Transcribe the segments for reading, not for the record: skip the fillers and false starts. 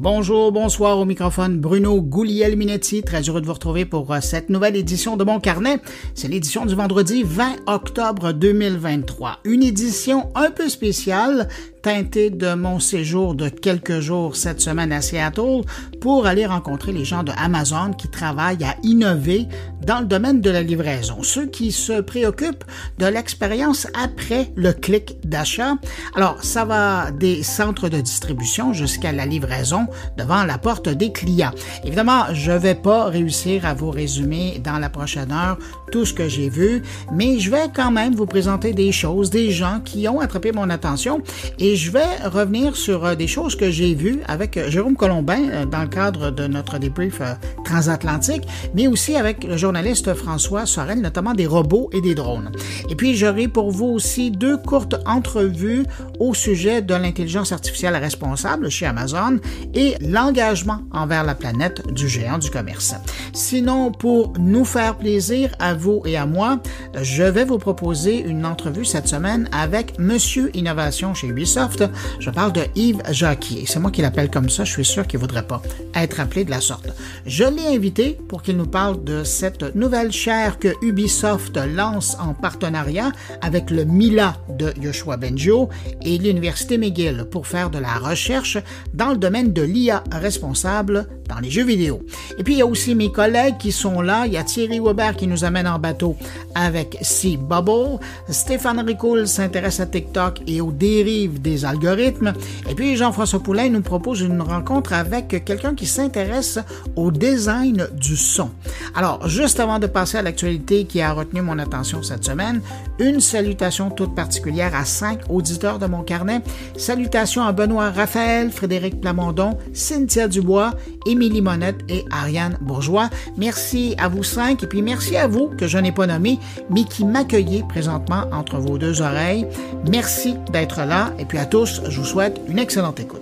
Bonjour, bonsoir au microphone Bruno Guglielminetti, très heureux de vous retrouver pour cette nouvelle édition de Mon Carnet. C'est l'édition du vendredi 20 octobre 2023. Une édition un peu spéciale, teintée de mon séjour de quelques jours cette semaine à Seattle pour aller rencontrer les gens de Amazon qui travaillent à innover dans le domaine de la livraison, ceux qui se préoccupent de l'expérience après le clic d'achat. Alors, ça va des centres de distribution jusqu'à la livraison devant la porte des clients. Évidemment, je vais pas réussir à vous résumer dans la prochaine heure tout ce que j'ai vu, mais je vais quand même vous présenter des choses, des gens qui ont attrapé mon attention et je vais revenir sur des choses que j'ai vues avec Jérôme Colombin dans le cadre de notre débrief transatlantique, mais aussi avec le journaliste François Sorel, notamment des robots et des drones. Et puis, j'aurai pour vous aussi deux courtes entrevues au sujet de l'intelligence artificielle responsable chez Amazon et l'engagement envers la planète du géant du commerce. Sinon, pour nous faire plaisir à vous et à moi, je vais vous proposer une entrevue cette semaine avec Monsieur Innovation chez Ubisoft. Je parle de Yves Jacquier. C'est moi qui l'appelle comme ça. Je suis sûr qu'il ne voudrait pas être appelé de la sorte. Je l'ai invité pour qu'il nous parle de cette nouvelle chaire que Ubisoft lance en partenariat avec le Mila de Yoshua Bengio et l'Université McGill pour faire de la recherche dans le domaine de l'IA responsable dans les jeux vidéo. Et puis, il y a aussi mes collègues qui sont là. Il y a Thierry Weber qui nous amène en bateau avec C-Bubble. Stéphane Ricoul s'intéresse à TikTok et aux dérives des algorithmes. Et puis, Jean-François Poulain nous propose une rencontre avec quelqu'un qui s'intéresse au design du son. Alors, juste avant de passer à l'actualité qui a retenu mon attention cette semaine, une salutation toute particulière à 5 auditeurs de Mon Carnet. Salutations à Benoît Raphaël, Frédéric Plamondon, Cynthia Dubois, Émilie Monette et Ariane Bourgeois. Merci à vous 5 et puis merci à vous que je n'ai pas nommé, mais qui m'accueillez présentement entre vos deux oreilles. Merci d'être là et puis à tous, je vous souhaite une excellente écoute.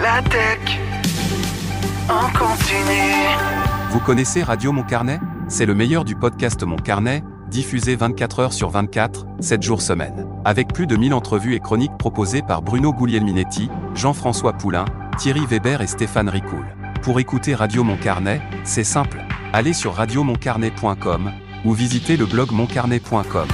La tech en continu. Vous connaissez Radio Mon Carnet ? C'est le meilleur du podcast Mon Carnet, diffusé 24 heures sur 24, 7 jours semaine. Avec plus de 1000 entrevues et chroniques proposées par Bruno Guglielminetti, Jean-François Poulain, Thierry Weber et Stéphane Ricoul. Pour écouter Radio Mon Carnet, c'est simple. Allez sur radiomoncarnet.com ou visitez le blog moncarnet.com.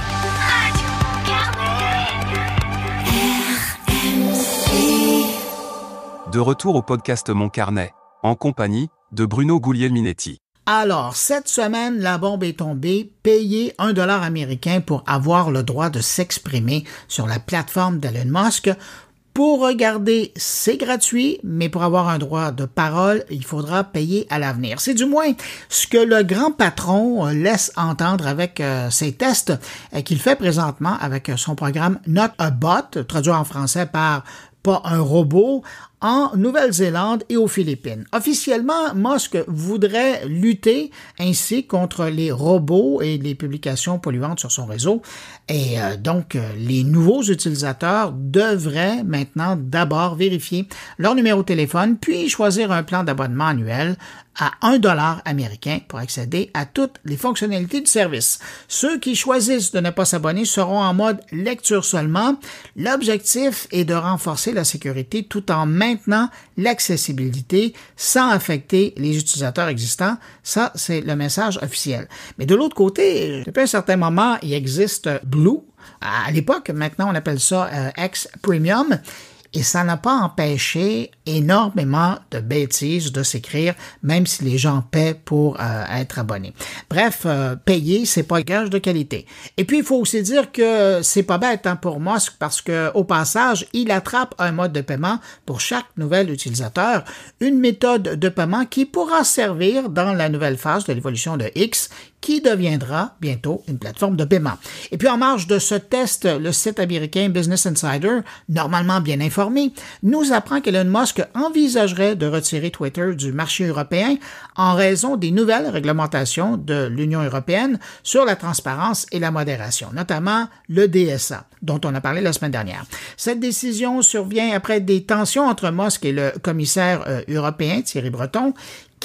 De retour au podcast Mon Carnet, en compagnie de Bruno Guglielminetti. Alors, cette semaine, la bombe est tombée. Payez $1 américain pour avoir le droit de s'exprimer sur la plateforme d'Elon Musk. Pour regarder, c'est gratuit, mais pour avoir un droit de parole, il faudra payer à l'avenir. C'est du moins ce que le grand patron laisse entendre avec ses tests qu'il fait présentement avec son programme Not a Bot, traduit en français par pas un robot, en Nouvelle-Zélande et aux Philippines. Officiellement, Musk voudrait lutter ainsi contre les robots et les publications polluantes sur son réseau. Et donc, les nouveaux utilisateurs devraient maintenant d'abord vérifier leur numéro de téléphone, puis choisir un plan d'abonnement annuel à $1 américain pour accéder à toutes les fonctionnalités du service. Ceux qui choisissent de ne pas s'abonner seront en mode lecture seulement. L'objectif est de renforcer la sécurité tout en maintenant l'accessibilité sans affecter les utilisateurs existants. Ça, c'est le message officiel. Mais de l'autre côté, depuis un certain moment, il existe Blue. À l'époque, maintenant, on appelle ça X Premium. Et ça n'a pas empêché énormément de bêtises de s'écrire, même si les gens paient pour être abonnés. Bref, payer, c'est pas gage de qualité. Et puis, il faut aussi dire que c'est pas bête pour Musk parce que, au passage, il attrape un mode de paiement pour chaque nouvel utilisateur, une méthode de paiement qui pourra servir dans la nouvelle phase de l'évolution de X, qui deviendra bientôt une plateforme de paiement. Et puis, en marge de ce test, le site américain Business Insider, normalement bien informé, nous apprend qu'Elon Musk envisagerait de retirer Twitter du marché européen en raison des nouvelles réglementations de l'Union européenne sur la transparence et la modération, notamment le DSA, dont on a parlé la semaine dernière. Cette décision survient après des tensions entre Musk et le commissaire européen, Thierry Breton,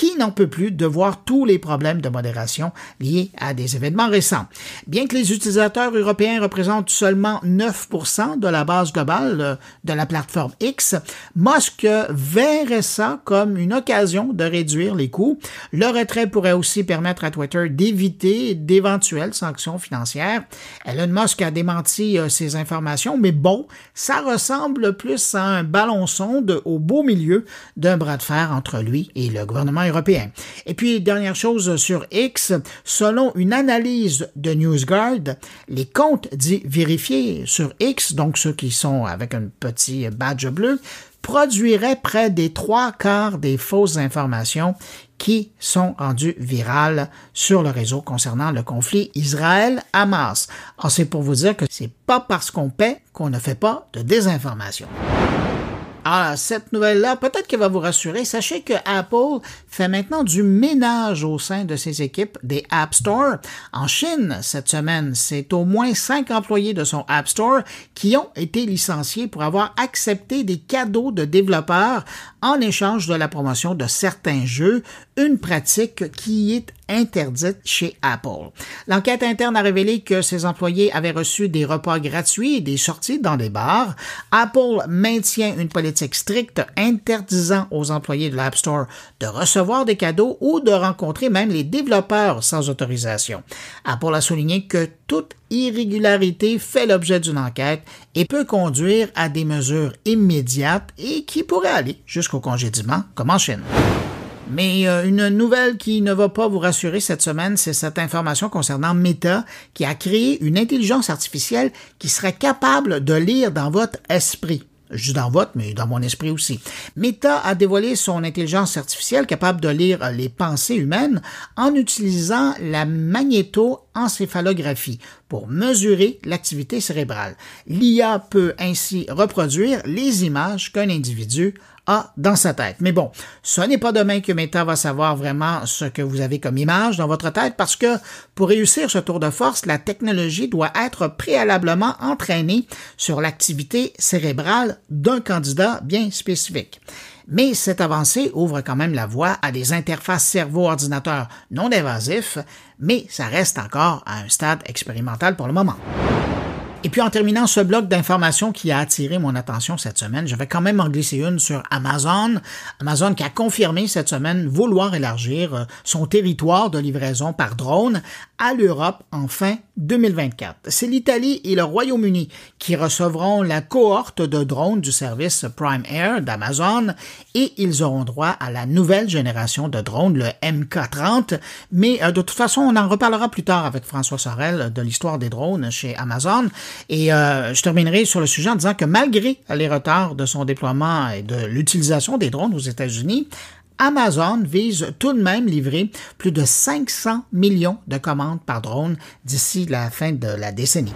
qui n'en peut plus de voir tous les problèmes de modération liés à des événements récents. Bien que les utilisateurs européens représentent seulement 9% de la base globale de la plateforme X, Musk verrait ça comme une occasion de réduire les coûts. Le retrait pourrait aussi permettre à Twitter d'éviter d'éventuelles sanctions financières. Elon Musk a démenti ces informations, mais bon, ça ressemble plus à un ballon sonde au beau milieu d'un bras de fer entre lui et le gouvernement européen. Et puis, dernière chose sur X, selon une analyse de NewsGuard, les comptes dits vérifiés sur X, donc ceux qui sont avec un petit badge bleu, produiraient près des 3/4 des fausses informations qui sont rendues virales sur le réseau concernant le conflit Israël-Hamas. Alors, c'est pour vous dire que c'est pas parce qu'on paie qu'on ne fait pas de désinformation. Alors, cette nouvelle-là, peut-être qu'elle va vous rassurer. Sachez que Apple fait maintenant du ménage au sein de ses équipes des App Store. En Chine, cette semaine, c'est au moins 5 employés de son App Store qui ont été licenciés pour avoir accepté des cadeaux de développeurs en échange de la promotion de certains jeux, une pratique qui est interdite chez Apple. L'enquête interne a révélé que ces employés avaient reçu des repas gratuits et des sorties dans des bars. Apple maintient une politique stricte interdisant aux employés de l'App Store de recevoir des cadeaux ou de rencontrer même les développeurs sans autorisation. Apple a souligné que toute irrégularité fait l'objet d'une enquête et peut conduire à des mesures immédiates et qui pourraient aller jusqu'au congédiement, comme en Chine. Mais une nouvelle qui ne va pas vous rassurer cette semaine, c'est cette information concernant Meta qui a créé une intelligence artificielle qui serait capable de lire dans votre esprit. Je dis dans votre, mais dans mon esprit aussi. Meta a dévoilé son intelligence artificielle capable de lire les pensées humaines en utilisant la magnétoencéphalographie pour mesurer l'activité cérébrale. L'IA peut ainsi reproduire les images qu'un individu a dans sa tête. Mais bon, ce n'est pas demain que Meta va savoir vraiment ce que vous avez comme image dans votre tête parce que pour réussir ce tour de force, la technologie doit être préalablement entraînée sur l'activité cérébrale d'un candidat bien spécifique. Mais cette avancée ouvre quand même la voie à des interfaces cerveau-ordinateur non invasifs, mais ça reste encore à un stade expérimental pour le moment. Et puis en terminant ce bloc d'informations qui a attiré mon attention cette semaine, je vais quand même en glisser une sur Amazon. Amazon qui a confirmé cette semaine vouloir élargir son territoire de livraison par drone à l'Europe en fin 2024. C'est l'Italie et le Royaume-Uni qui recevront la cohorte de drones du service Prime Air d'Amazon et ils auront droit à la nouvelle génération de drones, le MK30. Mais de toute façon, on en reparlera plus tard avec François Sorel de l'histoire des drones chez Amazon. Et je terminerai sur le sujet en disant que malgré les retards de son déploiement et de l'utilisation des drones aux États-Unis, Amazon vise tout de même livrer plus de 500 millions de commandes par drone d'ici la fin de la décennie.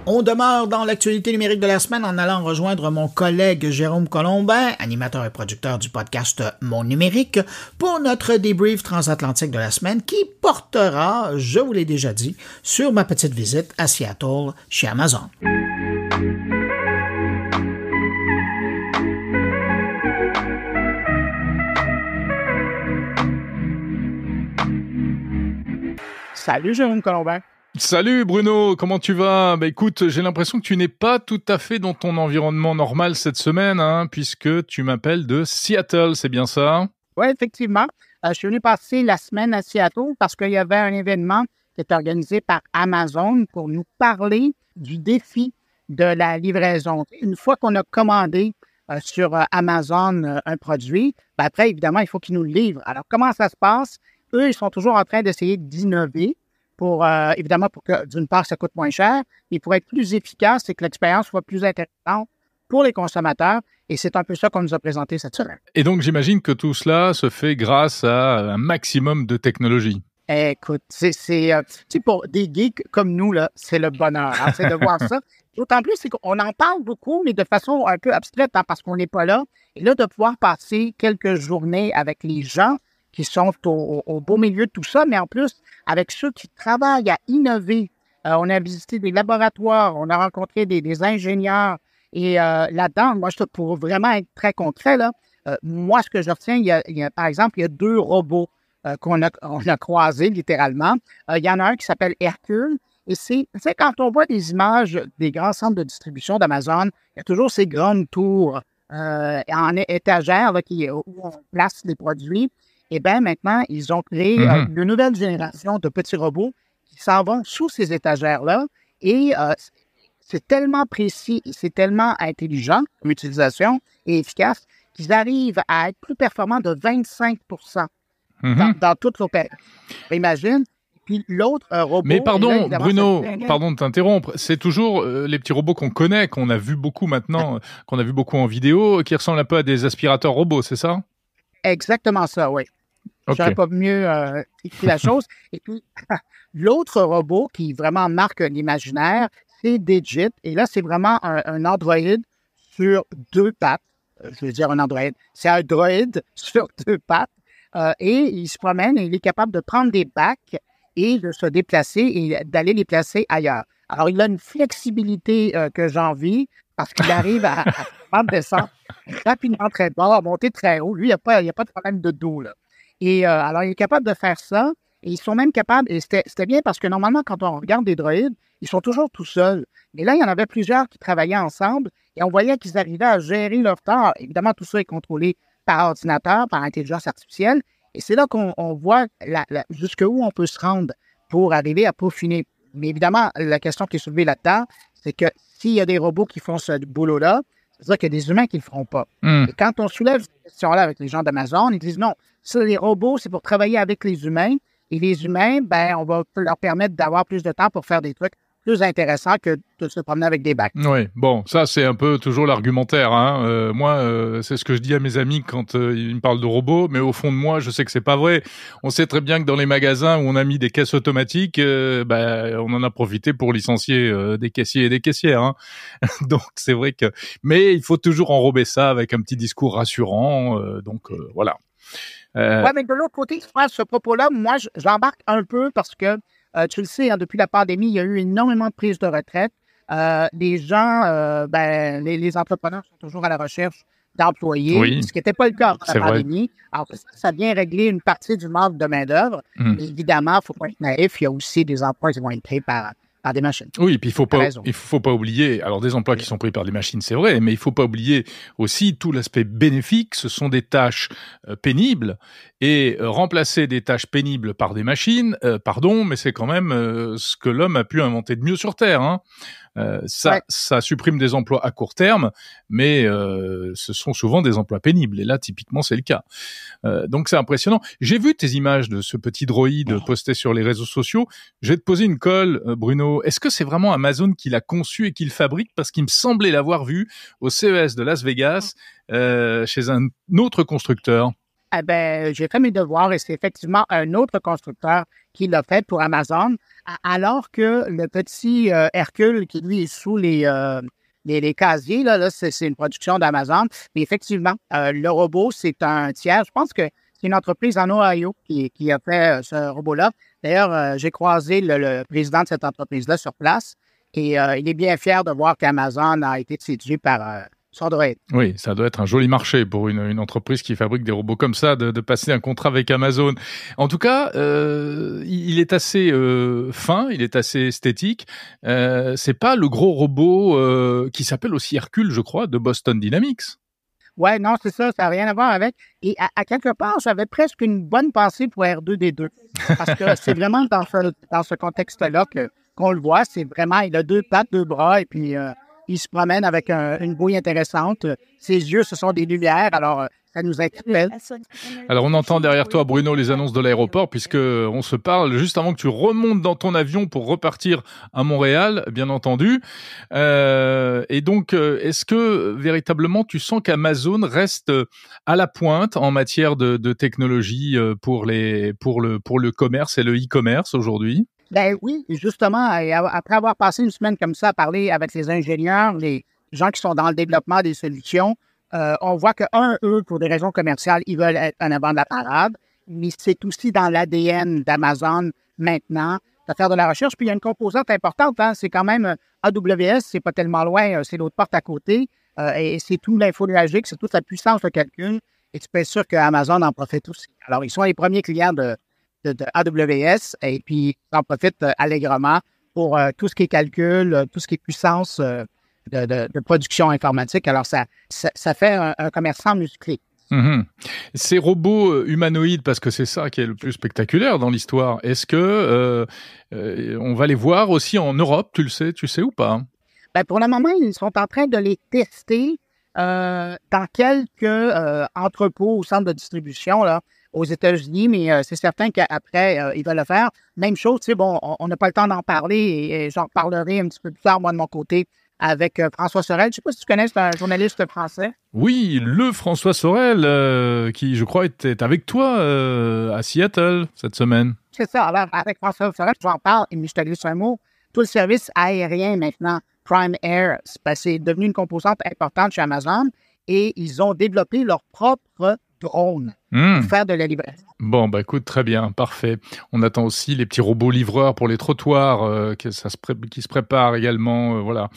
On demeure dans l'actualité numérique de la semaine en allant rejoindre mon collègue Jérôme Colombin, animateur et producteur du podcast Mon Numérique, pour notre débrief transatlantique de la semaine qui portera, je vous l'ai déjà dit, sur ma petite visite à Seattle chez Amazon. Salut Jérôme Colombin. Salut Bruno, comment tu vas? Écoute, j'ai l'impression que tu n'es pas tout à fait dans ton environnement normal cette semaine, puisque tu m'appelles de Seattle, c'est bien ça? Oui, effectivement. Je suis venu passer la semaine à Seattle parce qu'il y avait un événement qui était organisé par Amazon pour nous parler du défi de la livraison. Une fois qu'on a commandé sur Amazon un produit, après, évidemment, il faut qu'ils nous le livrent. Alors, comment ça se passe? Eux, ils sont toujours en train d'essayer d'innover pour, évidemment, pour que, d'une part, ça coûte moins cher, et pour être plus efficace et que l'expérience soit plus intéressante pour les consommateurs. Et c'est un peu ça qu'on nous a présenté cette semaine. Et donc, j'imagine que tout cela se fait grâce à un maximum de technologie. Écoute, c'est pour des geeks comme nous, là, c'est le bonheur. C'est de voir ça. D'autant plus, c'est qu'on en parle beaucoup, mais de façon un peu abstraite, parce qu'on n'est pas là. Et là, de pouvoir passer quelques journées avec les gens qui sont au beau milieu de tout ça, mais en plus, avec ceux qui travaillent à innover. On a visité des laboratoires, on a rencontré des ingénieurs. Et là-dedans, moi, pour vraiment être très concret, là, Moi, ce que je retiens, par exemple, il y a 2 robots on a croisés littéralement. Il y en a un qui s'appelle Hercule. Et c'est quand on voit des images des grands centres de distribution d'Amazon, il y a toujours ces grandes tours en étagères là, où on place les produits. Et bien maintenant, ils ont créé une nouvelle génération de petits robots qui s'en vont sous ces étagères-là. Et c'est tellement précis et c'est tellement intelligent comme utilisation et efficace qu'ils arrivent à être plus performants de 25 dans toute l'opération. Imagine. Puis l'autre robot... Mais pardon, Bruno, pardon de t'interrompre, c'est toujours les petits robots qu'on connaît, qu'on a vu beaucoup maintenant, qu'on a vu beaucoup en vidéo, qui ressemblent un peu à des aspirateurs robots, c'est ça? Exactement ça, oui. Okay. Je n'aurais pas mieux écrit la chose. Et puis, l'autre robot qui vraiment marque l'imaginaire, c'est Digit. Et là, c'est vraiment un androïde sur 2 pattes. Je veux dire un androïde. C'est un droïde sur 2 pattes. Et il se promène et il est capable de prendre des bacs et de se déplacer et d'aller les placer ailleurs. Alors, il a une flexibilité que j'envie parce qu'il arrive à descendre rapidement très bas, à monter très haut. Lui, il n'y a pas de problème de dos, là. Et alors, il est capable de faire ça. Et ils sont même capables, et c'était bien parce que normalement, quand on regarde des droïdes, ils sont toujours tout seuls. Mais là, il y en avait plusieurs qui travaillaient ensemble et on voyait qu'ils arrivaient à gérer leur temps. Évidemment, tout ça est contrôlé par ordinateur, par intelligence artificielle. Et c'est là qu'on voit jusqu'où on peut se rendre pour arriver à peaufiner. Mais évidemment, la question qui est soulevée là-dedans, c'est que s'il y a des robots qui font ce boulot-là, c'est-à-dire qu'il y a des humains qui ne le feront pas. Et quand on soulève cette question-là avec les gens d'Amazon, ils disent non, ça, les robots, c'est pour travailler avec les humains. Et les humains, ben, on va leur permettre d'avoir plus de temps pour faire des trucs plus intéressants que de se promener avec des bacs. Oui, bon, ça, c'est un peu toujours l'argumentaire. Hein. Moi, c'est ce que je dis à mes amis quand ils me parlent de robots, mais au fond de moi, je sais que c'est pas vrai. On sait très bien que dans les magasins où on a mis des caisses automatiques, on en a profité pour licencier des caissiers et des caissières. Hein. Donc, c'est vrai que... Mais il faut toujours enrober ça avec un petit discours rassurant. Voilà. Oui, mais de l'autre côté, à ce propos-là, moi, j'embarque un peu parce que, tu le sais, hein, depuis la pandémie, il y a eu énormément de prises de retraite. Les gens, les entrepreneurs sont toujours à la recherche d'employés, ce qui n'était pas le cas avant la pandémie. Alors, ça vient régler une partie du manque de main-d'œuvre. Évidemment, il ne faut pas être naïf, il y a aussi des emplois qui vont être créés par des machines. Oui, puis il faut pas oublier, alors des emplois qui sont pris par des machines, c'est vrai, mais il faut pas oublier aussi tout l'aspect bénéfique. Ce sont des tâches pénibles et remplacer des tâches pénibles par des machines, mais c'est quand même ce que l'homme a pu inventer de mieux sur Terre. Hein. Ça supprime des emplois à court terme, mais ce sont souvent des emplois pénibles. Et là, typiquement, c'est le cas. Donc, c'est impressionnant. J'ai vu tes images de ce petit droïde posté sur les réseaux sociaux. Je vais te poser une colle, Bruno. Est-ce que c'est vraiment Amazon qui l'a conçu et qui le fabrique? Parce qu'il me semblait l'avoir vu au CES de Las Vegas chez un autre constructeur. Eh bien, j'ai fait mes devoirs et c'est effectivement un autre constructeur qui l'a fait pour Amazon, alors que le petit Hercule qui, lui, est sous les casiers, là c'est une production d'Amazon. Mais effectivement, le robot, c'est un tiers. Je pense que c'est une entreprise en Ohio qui a fait ce robot-là. D'ailleurs, j'ai croisé le président de cette entreprise-là sur place et il est bien fier de voir qu'Amazon a été séduit par... son droïde. Oui, ça doit être un joli marché pour une entreprise qui fabrique des robots comme ça, de passer un contrat avec Amazon. En tout cas, il est assez fin, il est assez esthétique. C'est pas le gros robot qui s'appelle aussi Hercule, je crois, de Boston Dynamics. Ouais, non, c'est ça, ça n'a rien à voir avec. Et à quelque part, j'avais presque une bonne pensée pour R2D2. Parce que c'est vraiment dans ce contexte-là qu'on le voit. C'est vraiment, il a 2 pattes, 2 bras, et puis... il se promène avec une bouille intéressante. Ses yeux, ce sont des lumières, alors ça nous interpelle. Alors, on entend derrière toi, Bruno, les annonces de l'aéroport, puisqu'on se parle juste avant que tu remontes dans ton avion pour repartir à Montréal, bien entendu. Et donc, est-ce que, véritablement, tu sens qu'Amazon reste à la pointe en matière de technologie pour le commerce et le e-commerce aujourd'hui? Ben oui, justement, après avoir passé une semaine comme ça à parler avec les ingénieurs, les gens qui sont dans le développement des solutions, on voit eux, pour des raisons commerciales, ils veulent être en avant de la parade, mais c'est aussi dans l'ADN d'Amazon maintenant de faire de la recherche. Puis il y a une composante importante, hein, c'est quand même AWS, c'est pas tellement loin, c'est l'autre porte à côté, et c'est tout l'infonuagique, c'est toute la puissance de calcul. Et tu peux être sûr qu'Amazon en profite aussi. Alors, ils sont les premiers clients de AWS et puis ils en profitent allègrement pour tout ce qui est calcul, tout ce qui est puissance de production informatique. Alors, ça fait un commerçant musclé. Mmh. Ces robots humanoïdes, parce que c'est ça qui est le plus spectaculaire dans l'histoire, est-ce que on va les voir aussi en Europe, tu sais ou pas? Ben, pour le moment, ils sont en train de les tester dans quelques entrepôts ou centres de distribution là, aux États-Unis, mais c'est certain qu'après, ils veulent le faire. Même chose, tu sais, bon, on n'a pas le temps d'en parler et j'en reparlerai un petit peu plus tard, moi, de mon côté, avec François Sorel. Je ne sais pas si tu connais, c'est un journaliste français. Oui, le François Sorel, qui, je crois, était avec toi à Seattle cette semaine. C'est ça. Alors, avec François Sorel, j'en parle, mais je te glisse un mot. Tout le service aérien maintenant, Prime Air, c'est devenu une composante importante chez Amazon et ils ont développé leur propre drone pour faire de la livraison. Bon, bah écoute, très bien, parfait. On attend aussi les petits robots livreurs pour les trottoirs qui se préparent également, voilà.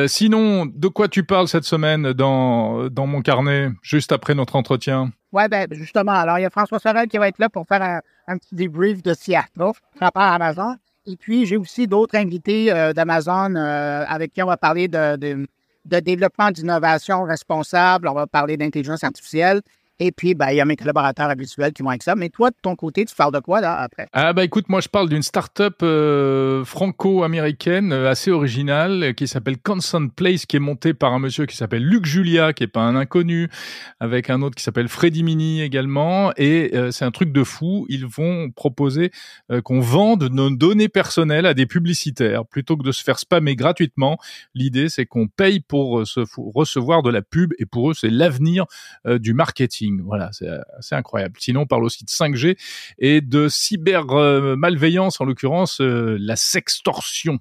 Sinon, de quoi tu parles cette semaine dans mon carnet, juste après notre entretien? Oui, ben justement, alors il y a François Sorel qui va être là pour faire un petit débrief de Seattle par rapport à Amazon. Et puis, j'ai aussi d'autres invités d'Amazon avec qui on va parler de développement d'innovation responsable, on va parler d'intelligence artificielle. Et puis, ben, il y a mes collaborateurs habituels qui vont avec ça. Mais toi, de ton côté, tu parles de quoi, là, après? Ah, bah, écoute, moi, je parle d'une start-up franco-américaine assez originale qui s'appelle Constant Place, qui est montée par un monsieur qui s'appelle Luc Julia, qui est pas un inconnu, avec un autre qui s'appelle Freddy Mini également. Et c'est un truc de fou. Ils vont proposer qu'on vende nos données personnelles à des publicitaires plutôt que de se faire spammer gratuitement. L'idée, c'est qu'on paye pour recevoir de la pub et pour eux, c'est l'avenir du marketing. Voilà, c'est assez incroyable. Sinon, on parle aussi de 5G et de cyber-malveillance, en l'occurrence la sextorsion,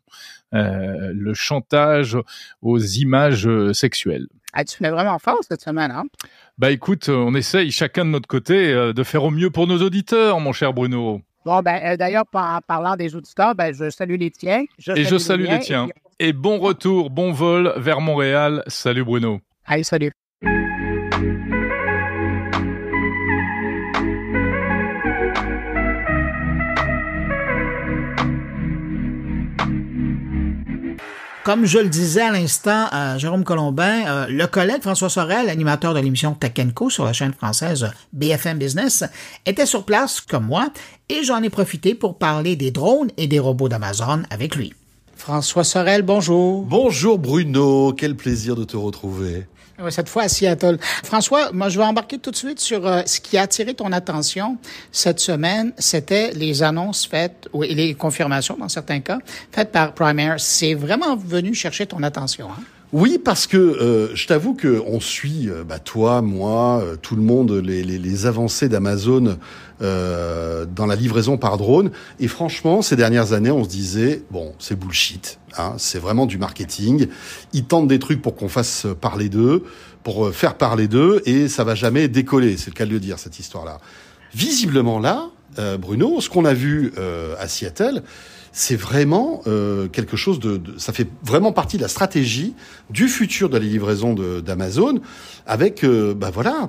le chantage aux images sexuelles. Ah, tu fais vraiment fort cette semaine, hein? Bah écoute, on essaye chacun de notre côté de faire au mieux pour nos auditeurs, mon cher Bruno. Bon, ben d'ailleurs, en parlant des auditeurs, ben je salue les tiens. Je salue les tiens. Et bon retour, bon vol vers Montréal. Salut Bruno. Allez, salut. Comme je le disais à l'instant, Jérôme Colombin, le collègue François Sorel, animateur de l'émission Tech & Co sur la chaîne française BFM Business, était sur place comme moi et j'en ai profité pour parler des drones et des robots d'Amazon avec lui. François Sorel, bonjour. Bonjour Bruno, quel plaisir de te retrouver. Cette fois à Seattle. François, moi je vais embarquer tout de suite sur ce qui a attiré ton attention cette semaine, c'était les annonces faites, et les confirmations dans certains cas, faites par Prime Air. C'est vraiment venu chercher ton attention, hein? Oui, parce que je t'avoue que on suit, toi, moi, tout le monde, les avancées d'Amazon dans la livraison par drone. Et franchement, ces dernières années, on se disait, bon, c'est bullshit, hein, c'est vraiment du marketing. Ils tentent des trucs pour qu'on fasse parler d'eux, pour faire parler d'eux, et ça va jamais décoller. C'est le cas de le dire, cette histoire-là. Visiblement là, Bruno, ce qu'on a vu à Seattle, c'est vraiment quelque chose ça fait vraiment partie de la stratégie du futur de la livraison d'Amazon avec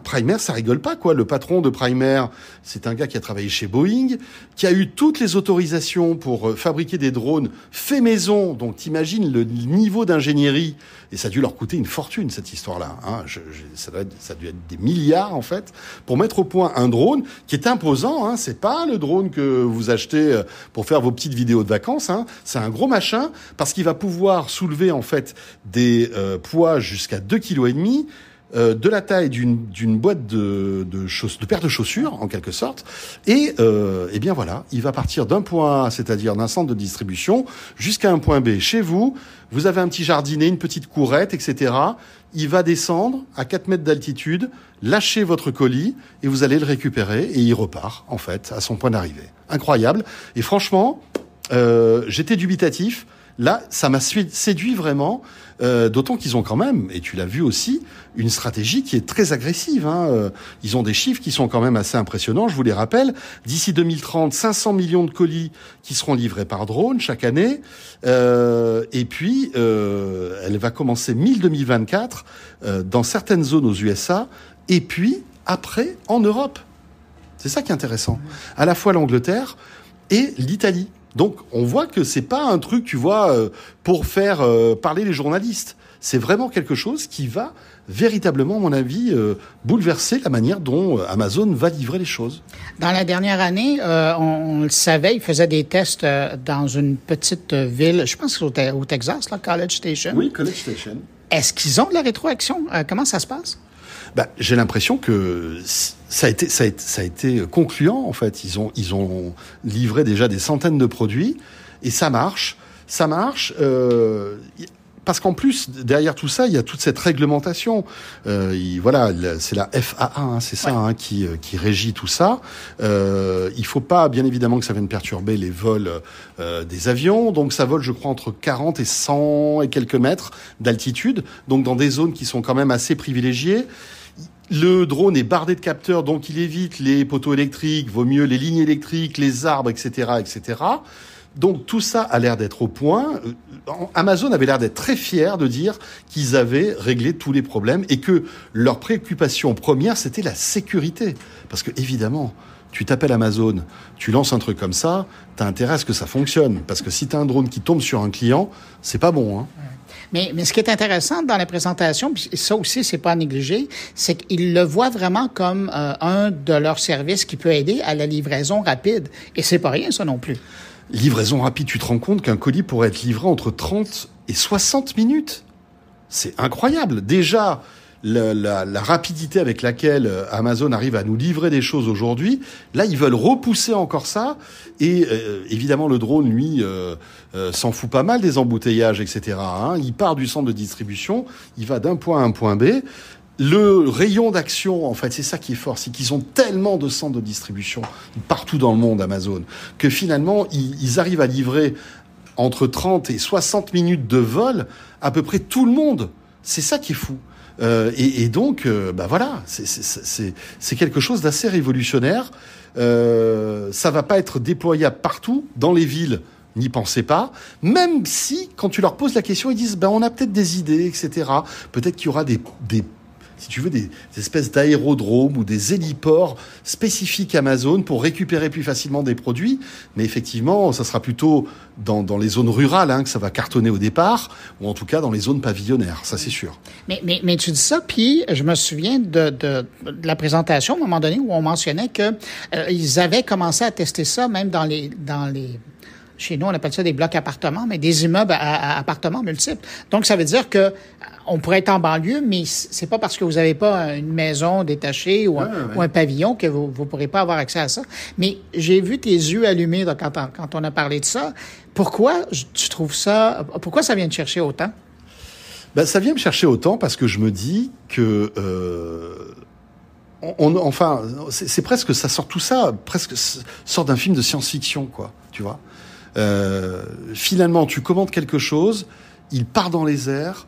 Prime Air, ça rigole pas quoi. Le patron de Prime Air, c'est un gars qui a travaillé chez Boeing, qui a eu toutes les autorisations pour fabriquer des drones faits maison. Donc t'imagines le niveau d'ingénierie, et ça a dû leur coûter une fortune cette histoire-là, hein. Ça a dû être des milliards en fait pour mettre au point un drone qui est imposant, hein. C'est pas le drone que vous achetez pour faire vos petites vidéos de vacances, hein. C'est un gros machin parce qu'il va pouvoir soulever en fait des poids jusqu'à 2,5 kg, de la taille d'une boîte de paires de chaussures en quelque sorte, et bien voilà, il va partir d'un point A, c'est-à-dire d'un centre de distribution, jusqu'à un point B chez vous. Vous avez un petit jardinet, une petite courette, etc. Il va descendre à 4 mètres d'altitude, lâcher votre colis et vous allez le récupérer et il repart en fait à son point d'arrivée. Incroyable. Et franchement, j'étais dubitatif. Là, ça m'a séduit vraiment, d'autant qu'ils ont quand même, et tu l'as vu aussi, une stratégie qui est très agressive, hein. Ils ont des chiffres qui sont quand même assez impressionnants, je vous les rappelle. D'ici 2030, 500 millions de colis qui seront livrés par drone chaque année. Et puis, elle va commencer 2024 dans certaines zones aux USA. Et puis, après en Europe. C'est ça qui est intéressant. À la fois l'Angleterre et l'Italie. Donc, on voit que c'est pas un truc, tu vois, pour faire parler les journalistes. C'est vraiment quelque chose qui va véritablement, à mon avis, bouleverser la manière dont Amazon va livrer les choses. Dans la dernière année, on le savait, ils faisaient des tests dans une petite ville, je pense que c'est au Texas, là, College Station. Oui, College Station. Est-ce qu'ils ont de la rétroaction? Comment ça se passe? J'ai l'impression que ça a été concluant, en fait. Ils ont livré déjà des centaines de produits et ça marche. Parce qu'en plus, derrière tout ça, il y a toute cette réglementation. Voilà, c'est la FAA, c'est ça, qui régit tout ça. Il faut pas, bien évidemment, que ça vienne perturber les vols des avions. Donc, ça vole, je crois, entre 40 et 100 et quelques mètres d'altitude. Donc, dans des zones qui sont quand même assez privilégiées. Le drone est bardé de capteurs, donc il évite les poteaux électriques, vaut mieux les lignes électriques, les arbres, etc., etc. Donc tout ça a l'air d'être au point. Amazon avait l'air d'être très fier de dire qu'ils avaient réglé tous les problèmes et que leur préoccupation première, c'était la sécurité. Parce que évidemment, tu t'appelles Amazon, tu lances un truc comme ça, t'as intérêt à ce que ça fonctionne. Parce que si t'as un drone qui tombe sur un client, c'est pas bon, hein. Mais ce qui est intéressant dans la présentation, puis ça aussi, c'est pas à négliger, c'est qu'ils le voient vraiment comme un de leurs services qui peut aider à la livraison rapide. Et c'est pas rien, ça non plus. Livraison rapide, tu te rends compte qu'un colis pourrait être livré entre 30 et 60 minutes. C'est incroyable. Déjà, la rapidité avec laquelle Amazon arrive à nous livrer des choses aujourd'hui, là, ils veulent repousser encore ça. Et évidemment, le drone, lui, s'en fout pas mal des embouteillages, etc. Hein. Il part du centre de distribution, il va d'un point à un point B. Le rayon d'action, en fait, c'est ça qui est fort, c'est qu'ils ont tellement de centres de distribution partout dans le monde, Amazon, que finalement, ils arrivent à livrer entre 30 et 60 minutes de vol à peu près tout le monde. C'est ça qui est fou. Et donc, voilà, c'est quelque chose d'assez révolutionnaire. Ça va pas être déployable partout dans les villes. N'y pensez pas, même si, quand tu leur poses la question, ils disent, on a peut-être des idées, etc. Peut-être qu'il y aura si tu veux, des espèces d'aérodromes ou des héliports spécifiques Amazon pour récupérer plus facilement des produits. Mais effectivement, ça sera plutôt dans les zones rurales que ça va cartonner au départ, ou en tout cas dans les zones pavillonnaires, ça c'est sûr. Mais tu dis ça, puis je me souviens de la présentation à un moment donné où on mentionnait que ils avaient commencé à tester ça même dans les chez nous, on appelle ça des blocs appartements, mais des immeubles à appartements multiples. Donc, ça veut dire que on pourrait être en banlieue, mais c'est pas parce que vous avez pas une maison détachée ou un pavillon que vous pourrez pas avoir accès à ça. Mais j'ai vu tes yeux allumés quand on a parlé de ça. Pourquoi tu trouves ça, pourquoi ça vient te chercher autant? Ça vient me chercher autant parce que je me dis que, c'est presque, ça sort tout ça, presque sort d'un film de science-fiction, quoi, tu vois. Finalement, tu commandes quelque chose, il part dans les airs,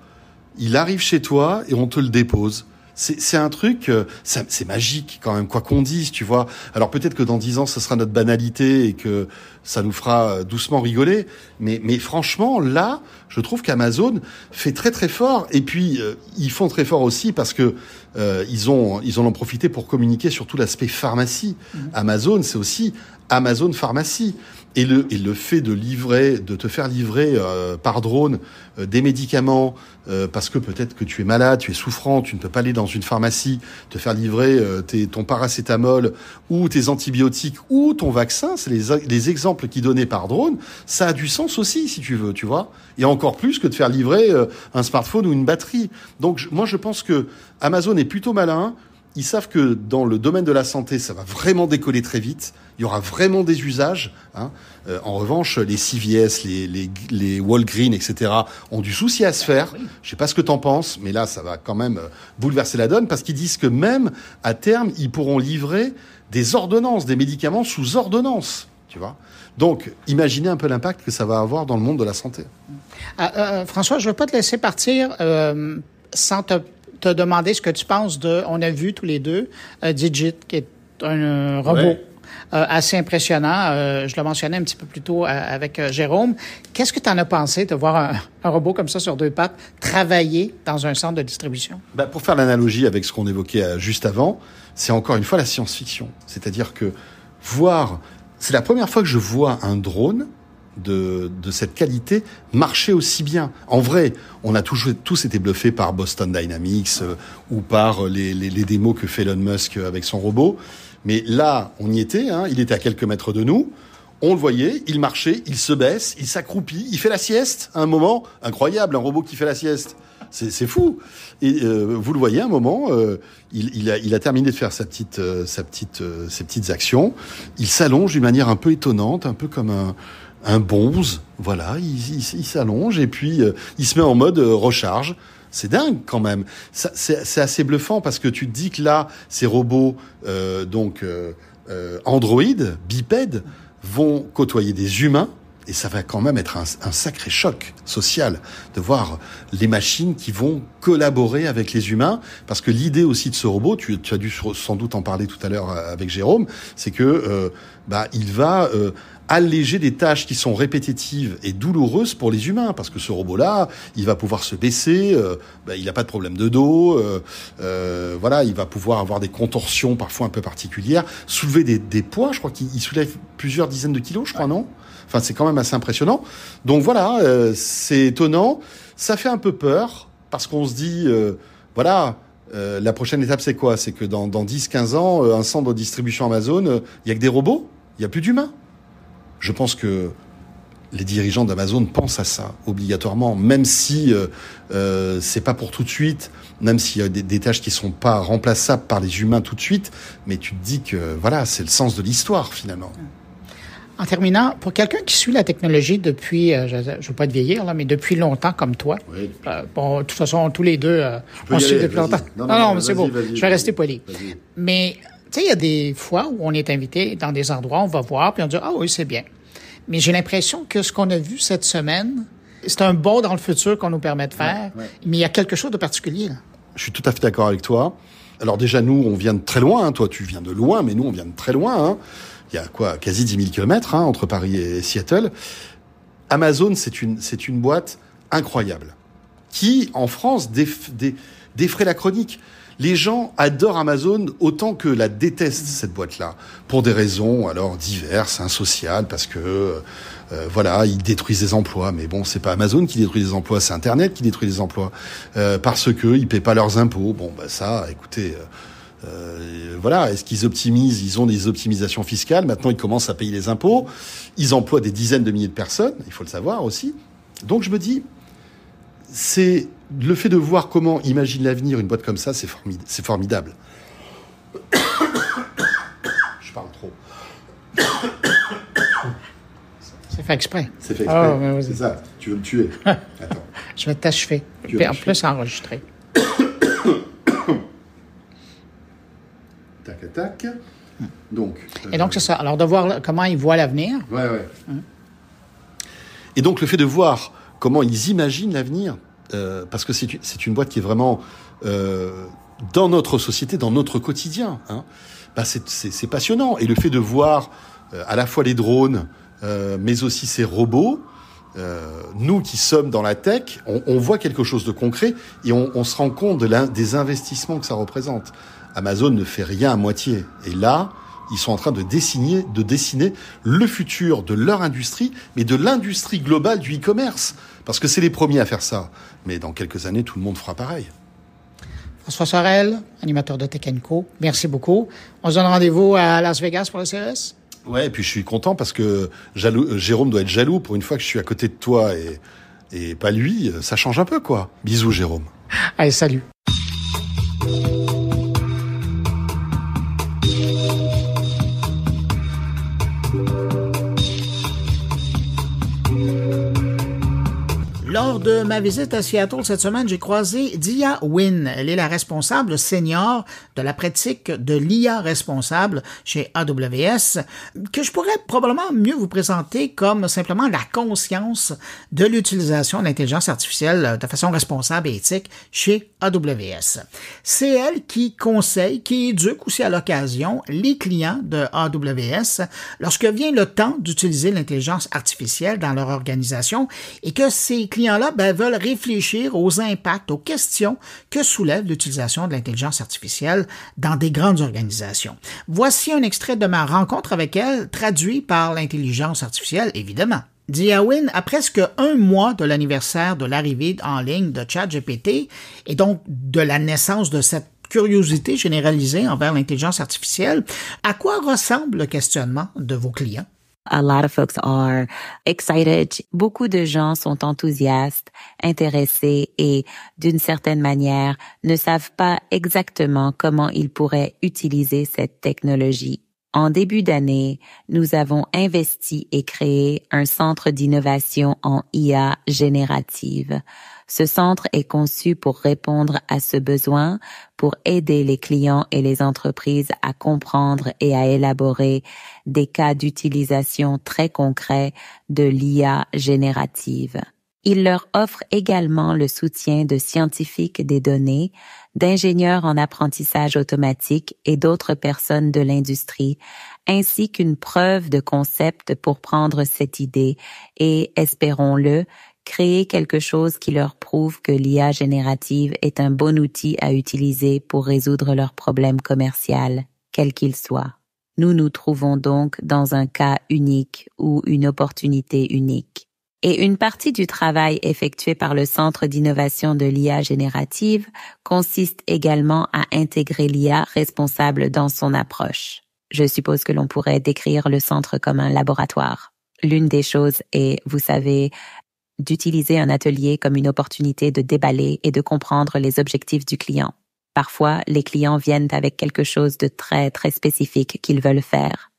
il arrive chez toi et on te le dépose. C'est un truc, c'est magique quand même, quoi qu'on dise, tu vois. Alors peut-être que dans 10 ans, ce sera notre banalité et que ça nous fera doucement rigoler. Mais franchement, là, je trouve qu'Amazon fait très très fort. Et puis, ils font très fort aussi parce que ils en ont profité pour communiquer sur tout l'aspect pharmacie. Amazon, c'est aussi Amazon Pharmacie. Et le fait de te faire livrer par drone des médicaments parce que peut-être que tu es malade, tu es souffrant, tu ne peux pas aller dans une pharmacie, te faire livrer ton paracétamol ou tes antibiotiques ou ton vaccin, c'est les exemples qui donnaient par drone, ça a du sens aussi si tu veux, tu vois. Et encore plus que de faire livrer un smartphone ou une batterie. Donc moi je pense que Amazon est plutôt malin. Ils savent que dans le domaine de la santé, ça va vraiment décoller très vite. Il y aura vraiment des usages. En revanche, les CVS, les Walgreens, etc., ont du souci à se faire. Je sais pas ce que t'en penses, mais là, ça va quand même bouleverser la donne parce qu'ils disent que même à terme, ils pourront livrer des ordonnances, des médicaments sous ordonnance. Tu vois. Donc, imaginez un peu l'impact que ça va avoir dans le monde de la santé. François, je ne veux pas te laisser partir sans te demander ce que tu penses on a vu tous les deux, Digit, qui est un robot. assez impressionnant. Je le mentionnais un petit peu plus tôt avec Jérôme. Qu'est-ce que tu en as pensé de voir un robot comme ça sur deux pattes travailler dans un centre de distribution? Ben, pour faire l'analogie avec ce qu'on évoquait juste avant, c'est encore une fois la science-fiction. C'est-à-dire que c'est la première fois que je vois un drone de cette qualité marcher aussi bien. En vrai, on a tous été bluffés par Boston Dynamics ou par les démos que fait Elon Musk avec son robot. Mais là, on y était, il était à quelques mètres de nous. On le voyait, il marchait, il se baisse, il s'accroupit, il fait la sieste à un moment. Incroyable, un robot qui fait la sieste. C'est fou. Et vous le voyez, à un moment, il a terminé de faire ses petites actions. Il s'allonge d'une manière un peu étonnante, un peu comme un bonze. Voilà, il s'allonge et puis il se met en mode recharge. C'est dingue quand même. C'est assez bluffant parce que tu te dis que là, ces robots, Android, bipèdes, vont côtoyer des humains. Et ça va quand même être un sacré choc social de voir les machines qui vont collaborer avec les humains. Parce que l'idée aussi de ce robot, tu as dû sans doute en parler tout à l'heure avec Jérôme, c'est que il va alléger des tâches qui sont répétitives et douloureuses pour les humains. Parce que ce robot-là, il va pouvoir se baisser, il n'a pas de problème de dos, il va pouvoir avoir des contorsions parfois un peu particulières, soulever des poids. Je crois qu'il soulève plusieurs dizaines de kilos, je crois, non ? Enfin, c'est quand même assez impressionnant. Donc voilà, c'est étonnant. Ça fait un peu peur parce qu'on se dit, la prochaine étape, c'est quoi ? C'est que dans 10-15 ans, un centre de distribution Amazon, il n'y a que des robots, il n'y a plus d'humains. Je pense que les dirigeants d'Amazon pensent à ça, obligatoirement, même si c'est pas pour tout de suite, même s'il y a des tâches qui sont pas remplaçables par les humains tout de suite, mais tu te dis que c'est le sens de l'histoire, finalement. En terminant, pour quelqu'un qui suit la technologie depuis, je ne veux pas te vieillir, là, mais depuis longtemps comme toi, oui. De toute façon, tous les deux, on suit depuis longtemps. Non, mais c'est beau. Je vais rester poli. Vas-y. Mais, tu sais, il y a des fois où on est invité dans des endroits, on va voir, puis on dit, ah oui, c'est bien. Mais j'ai l'impression que ce qu'on a vu cette semaine, c'est un bond dans le futur qu'on nous permet de faire, mais il y a quelque chose de particulier, là. Je suis tout à fait d'accord avec toi. Alors déjà, nous, on vient de très loin. Toi, tu viens de loin, mais nous, on vient de très loin. Il y a quasi 10 000 kilomètres entre Paris et Seattle. Amazon, c'est une boîte incroyable qui, en France, défraie la chronique. Les gens adorent Amazon autant que la détestent, cette boîte-là, pour des raisons alors diverses, sociales, parce que ils détruisent des emplois. Mais bon, c'est pas Amazon qui détruit des emplois, c'est Internet qui détruit des emplois, parce que ils paient pas leurs impôts. Bon, ça, écoutez. Est-ce qu'ils optimisent ? Ils ont des optimisations fiscales. Maintenant, ils commencent à payer les impôts. Ils emploient des dizaines de milliers de personnes. Il faut le savoir aussi. Donc, je me dis, c'est le fait de voir comment imagine l'avenir une boîte comme ça, c'est formidable. Je parle trop. C'est fait exprès. C'est fait exprès. Oh, c'est ça. Tu veux me tuer. Attends. Je vais t'achever. Puis en plus, enregistrer. Tac. Donc. Et donc, c'est ça. Alors, de voir comment ils voient l'avenir. Ouais. Et donc, le fait de voir comment ils imaginent l'avenir, parce que c'est une boîte qui est vraiment dans notre société, dans notre quotidien. C'est passionnant. Et le fait de voir à la fois les drones, mais aussi ces robots, nous qui sommes dans la tech, on voit quelque chose de concret et on se rend compte des investissements que ça représente. Amazon ne fait rien à moitié. Et là, ils sont en train de dessiner le futur de leur industrie, mais de l'industrie globale du e-commerce. Parce que c'est les premiers à faire ça. Mais dans quelques années, tout le monde fera pareil. François Sorel, animateur de Tech & Co. Merci beaucoup. On se donne rendez-vous à Las Vegas pour le CES? Ouais, et puis je suis content parce que Jérôme doit être jaloux pour une fois que je suis à côté de toi et pas lui. Ça change un peu, quoi. Bisous, Jérôme. Allez, salut. Lors de ma visite à Seattle cette semaine, j'ai croisé Dia Nguyen. Elle est la responsable senior de la pratique de l'IA responsable chez AWS, que je pourrais probablement mieux vous présenter comme simplement la conscience de l'utilisation de l'intelligence artificielle de façon responsable et éthique chez AWS. C'est elle qui conseille, qui éduque aussi à l'occasion les clients de AWS lorsque vient le temps d'utiliser l'intelligence artificielle dans leur organisation et que ces clients-là veulent réfléchir aux impacts, aux questions que soulève l'utilisation de l'intelligence artificielle dans des grandes organisations. Voici un extrait de ma rencontre avec elle, traduit par l'intelligence artificielle, évidemment. Dia Nguyen, à presque un mois de l'anniversaire de l'arrivée en ligne de ChatGPT et donc de la naissance de cette curiosité généralisée envers l'intelligence artificielle, à quoi ressemble le questionnement de vos clients? A lot of folks are excited. Beaucoup de gens sont enthousiastes, intéressés et, d'une certaine manière, ne savent pas exactement comment ils pourraient utiliser cette technologie. En début d'année, nous avons investi et créé un centre d'innovation en IA générative. Ce centre est conçu pour répondre à ce besoin, pour aider les clients et les entreprises à comprendre et à élaborer des cas d'utilisation très concrets de l'IA générative. Il leur offre également le soutien de scientifiques des données, d'ingénieurs en apprentissage automatique et d'autres personnes de l'industrie, ainsi qu'une preuve de concept pour prendre cette idée et, espérons-le, créer quelque chose qui leur prouve que l'IA générative est un bon outil à utiliser pour résoudre leurs problèmes commerciaux, quels qu'ils soient. Nous nous trouvons donc dans un cas unique ou une opportunité unique. Et une partie du travail effectué par le Centre d'innovation de l'IA générative consiste également à intégrer l'IA responsable dans son approche. Je suppose que l'on pourrait décrire le centre comme un laboratoire. L'une des choses est, vous savez, d'utiliser un atelier comme une opportunité de déballer et de comprendre les objectifs du client. Parfois, les clients viennent avec quelque chose de très, très spécifique qu'ils veulent faire.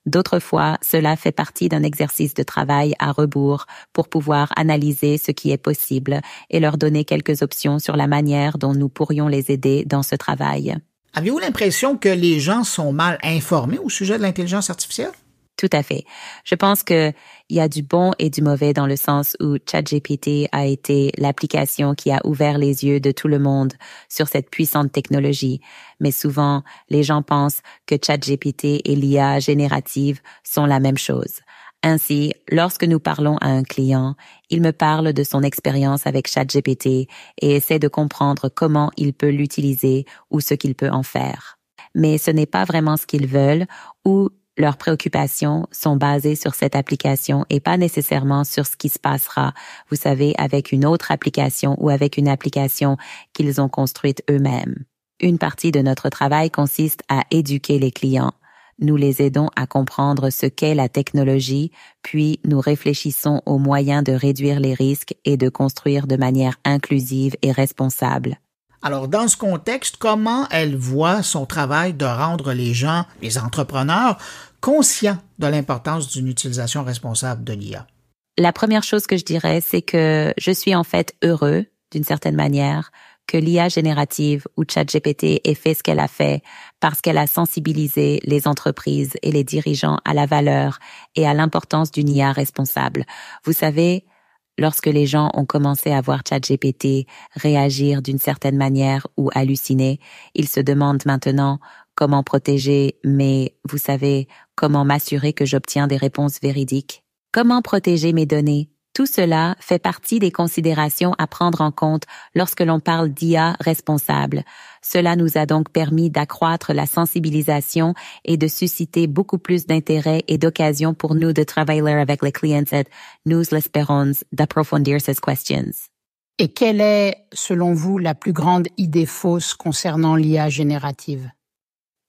D'autres fois, cela fait partie d'un exercice de travail à rebours pour pouvoir analyser ce qui est possible et leur donner quelques options sur la manière dont nous pourrions les aider dans ce travail. Avez-vous l'impression que les gens sont mal informés au sujet de l'intelligence artificielle? Tout à fait. Je pense que il y a du bon et du mauvais dans le sens où ChatGPT a été l'application qui a ouvert les yeux de tout le monde sur cette puissante technologie. Mais souvent, les gens pensent que ChatGPT et l'IA générative sont la même chose. Ainsi, lorsque nous parlons à un client, il me parle de son expérience avec ChatGPT et essaie de comprendre comment il peut l'utiliser ou ce qu'il peut en faire. Mais ce n'est pas vraiment ce qu'ils veulent ou leurs préoccupations sont basées sur cette application et pas nécessairement sur ce qui se passera, vous savez, avec une autre application ou avec une application qu'ils ont construite eux-mêmes. Une partie de notre travail consiste à éduquer les clients. Nous les aidons à comprendre ce qu'est la technologie, puis nous réfléchissons aux moyens de réduire les risques et de construire de manière inclusive et responsable. Alors, dans ce contexte, comment elle voit son travail de rendre les gens, les entrepreneurs, conscients de l'importance d'une utilisation responsable de l'IA? La première chose que je dirais, c'est que je suis en fait heureux, d'une certaine manière, que l'IA générative ou ChatGPT ait fait ce qu'elle a fait parce qu'elle a sensibilisé les entreprises et les dirigeants à la valeur et à l'importance d'une IA responsable. Vous savez, lorsque les gens ont commencé à voir ChatGPT réagir d'une certaine manière ou halluciner, ils se demandent maintenant comment protéger, mais vous savez, comment m'assurer que j'obtiens des réponses véridiques. Comment protéger mes données? Tout cela fait partie des considérations à prendre en compte lorsque l'on parle d'IA responsable. Cela nous a donc permis d'accroître la sensibilisation et de susciter beaucoup plus d'intérêt et d'occasions pour nous de travailler avec les clients et nous l'espérons d'approfondir ces questions. Et quelle est, selon vous, la plus grande idée fausse concernant l'IA générative?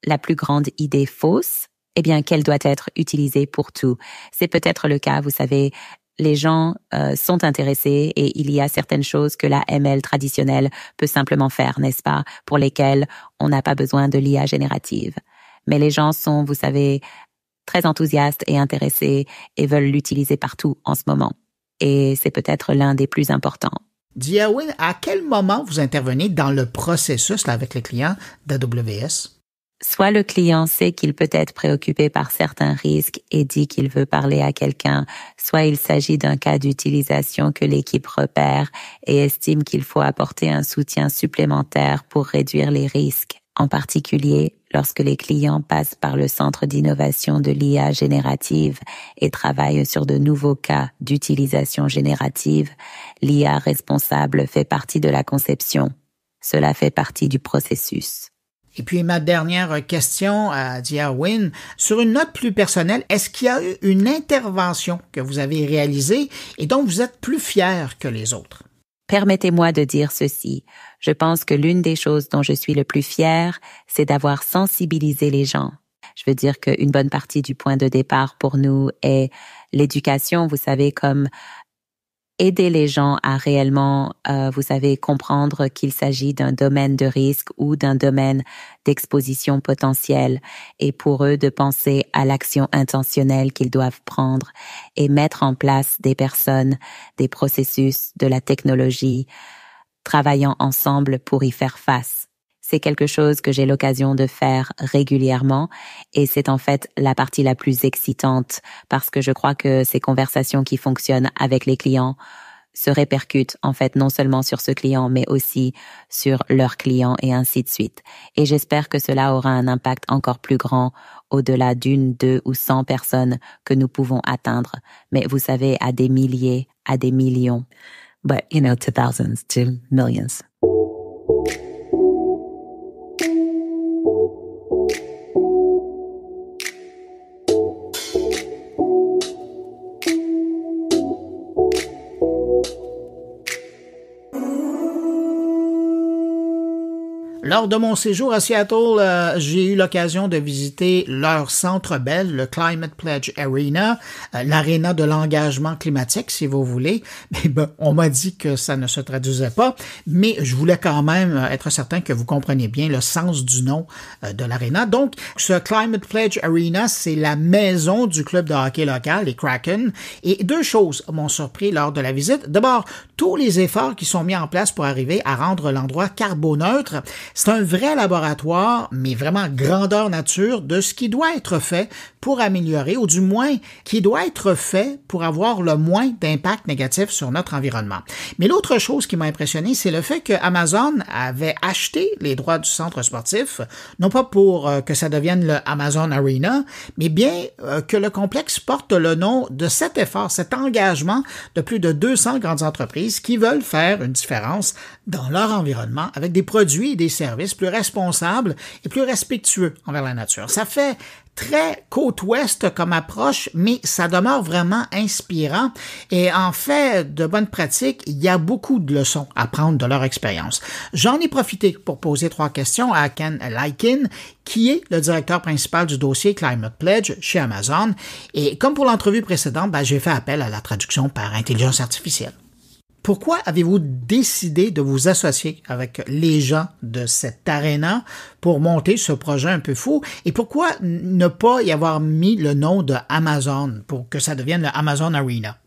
La plus grande idée fausse? Eh bien, qu'elle doit être utilisée pour tout. C'est peut-être le cas, vous savez, les gens sont intéressés et il y a certaines choses que la ML traditionnelle peut simplement faire, n'est-ce pas, pour lesquelles on n'a pas besoin de l'IA générative. Mais les gens sont, vous savez, très enthousiastes et intéressés et veulent l'utiliser partout en ce moment. et c'est peut-être l'un des plus importants. Diawin, à quel moment vous intervenez dans le processus là, avec les clients d'AWS? Soit le client sait qu'il peut être préoccupé par certains risques et dit qu'il veut parler à quelqu'un, soit il s'agit d'un cas d'utilisation que l'équipe repère et estime qu'il faut apporter un soutien supplémentaire pour réduire les risques. En particulier, lorsque les clients passent par le centre d'innovation de l'IA générative et travaillent sur de nouveaux cas d'utilisation générative, l'IA responsable fait partie de la conception. Cela fait partie du processus. Et puis ma dernière question à Diawin, sur une note plus personnelle, est-ce qu'il y a eu une intervention que vous avez réalisée et dont vous êtes plus fier que les autres? Permettez-moi de dire ceci. Je pense que l'une des choses dont je suis le plus fière, c'est d'avoir sensibilisé les gens. Je veux dire qu'une bonne partie du point de départ pour nous est l'éducation, vous savez, comme aider les gens à réellement, comprendre qu'il s'agit d'un domaine de risque ou d'un domaine d'exposition potentielle et pour eux de penser à l'action intentionnelle qu'ils doivent prendre et mettre en place des personnes, des processus, de la technologie, travaillant ensemble pour y faire face. C'est quelque chose que j'ai l'occasion de faire régulièrement et c'est en fait la partie la plus excitante parce que je crois que ces conversations qui fonctionnent avec les clients se répercutent en fait non seulement sur ce client mais aussi sur leurs clients et ainsi de suite. Et j'espère que cela aura un impact encore plus grand au-delà d'une, 2 ou 100 personnes que nous pouvons atteindre. Mais vous savez, à des milliers, à des millions. But, to thousands, to millions. Lors de mon séjour à Seattle, j'ai eu l'occasion de visiter leur Centre Bell, le Climate Pledge Arena, l'aréna de l'engagement climatique, si vous voulez. Mais bon, on m'a dit que ça ne se traduisait pas, mais je voulais quand même être certain que vous compreniez bien le sens du nom de l'aréna. Donc, ce Climate Pledge Arena, c'est la maison du club de hockey local, les Kraken. Et deux choses m'ont surpris lors de la visite. D'abord, tous les efforts qui sont mis en place pour arriver à rendre l'endroit carboneutre. C'est un vrai laboratoire, mais vraiment grandeur nature, de ce qui doit être fait pour améliorer, ou du moins qui doit être fait pour avoir le moins d'impact négatif sur notre environnement. Mais l'autre chose qui m'a impressionné, c'est le fait que Amazon avait acheté les droits du centre sportif, non pas pour que ça devienne le Amazon Arena, mais bien que le complexe porte le nom de cet effort, cet engagement de plus de 200 grandes entreprises qui veulent faire une différence dans leur environnement avec des produits et des services plus responsables et plus respectueux envers la nature. Ça fait très côte ouest comme approche, mais ça demeure vraiment inspirant. Et en fait, de bonnes pratiques, il y a beaucoup de leçons à prendre de leur expérience. J'en ai profité pour poser 3 questions à Ken Lykin, qui est le directeur principal du dossier Climate Pledge chez Amazon. Et comme pour l'entrevue précédente, j'ai fait appel à la traduction par intelligence artificielle. Pourquoi avez-vous décidé de vous associer avec les gens de cette aréna pour monter ce projet un peu fou? Et pourquoi ne pas y avoir mis le nom de Amazon pour que ça devienne le Amazon Arena?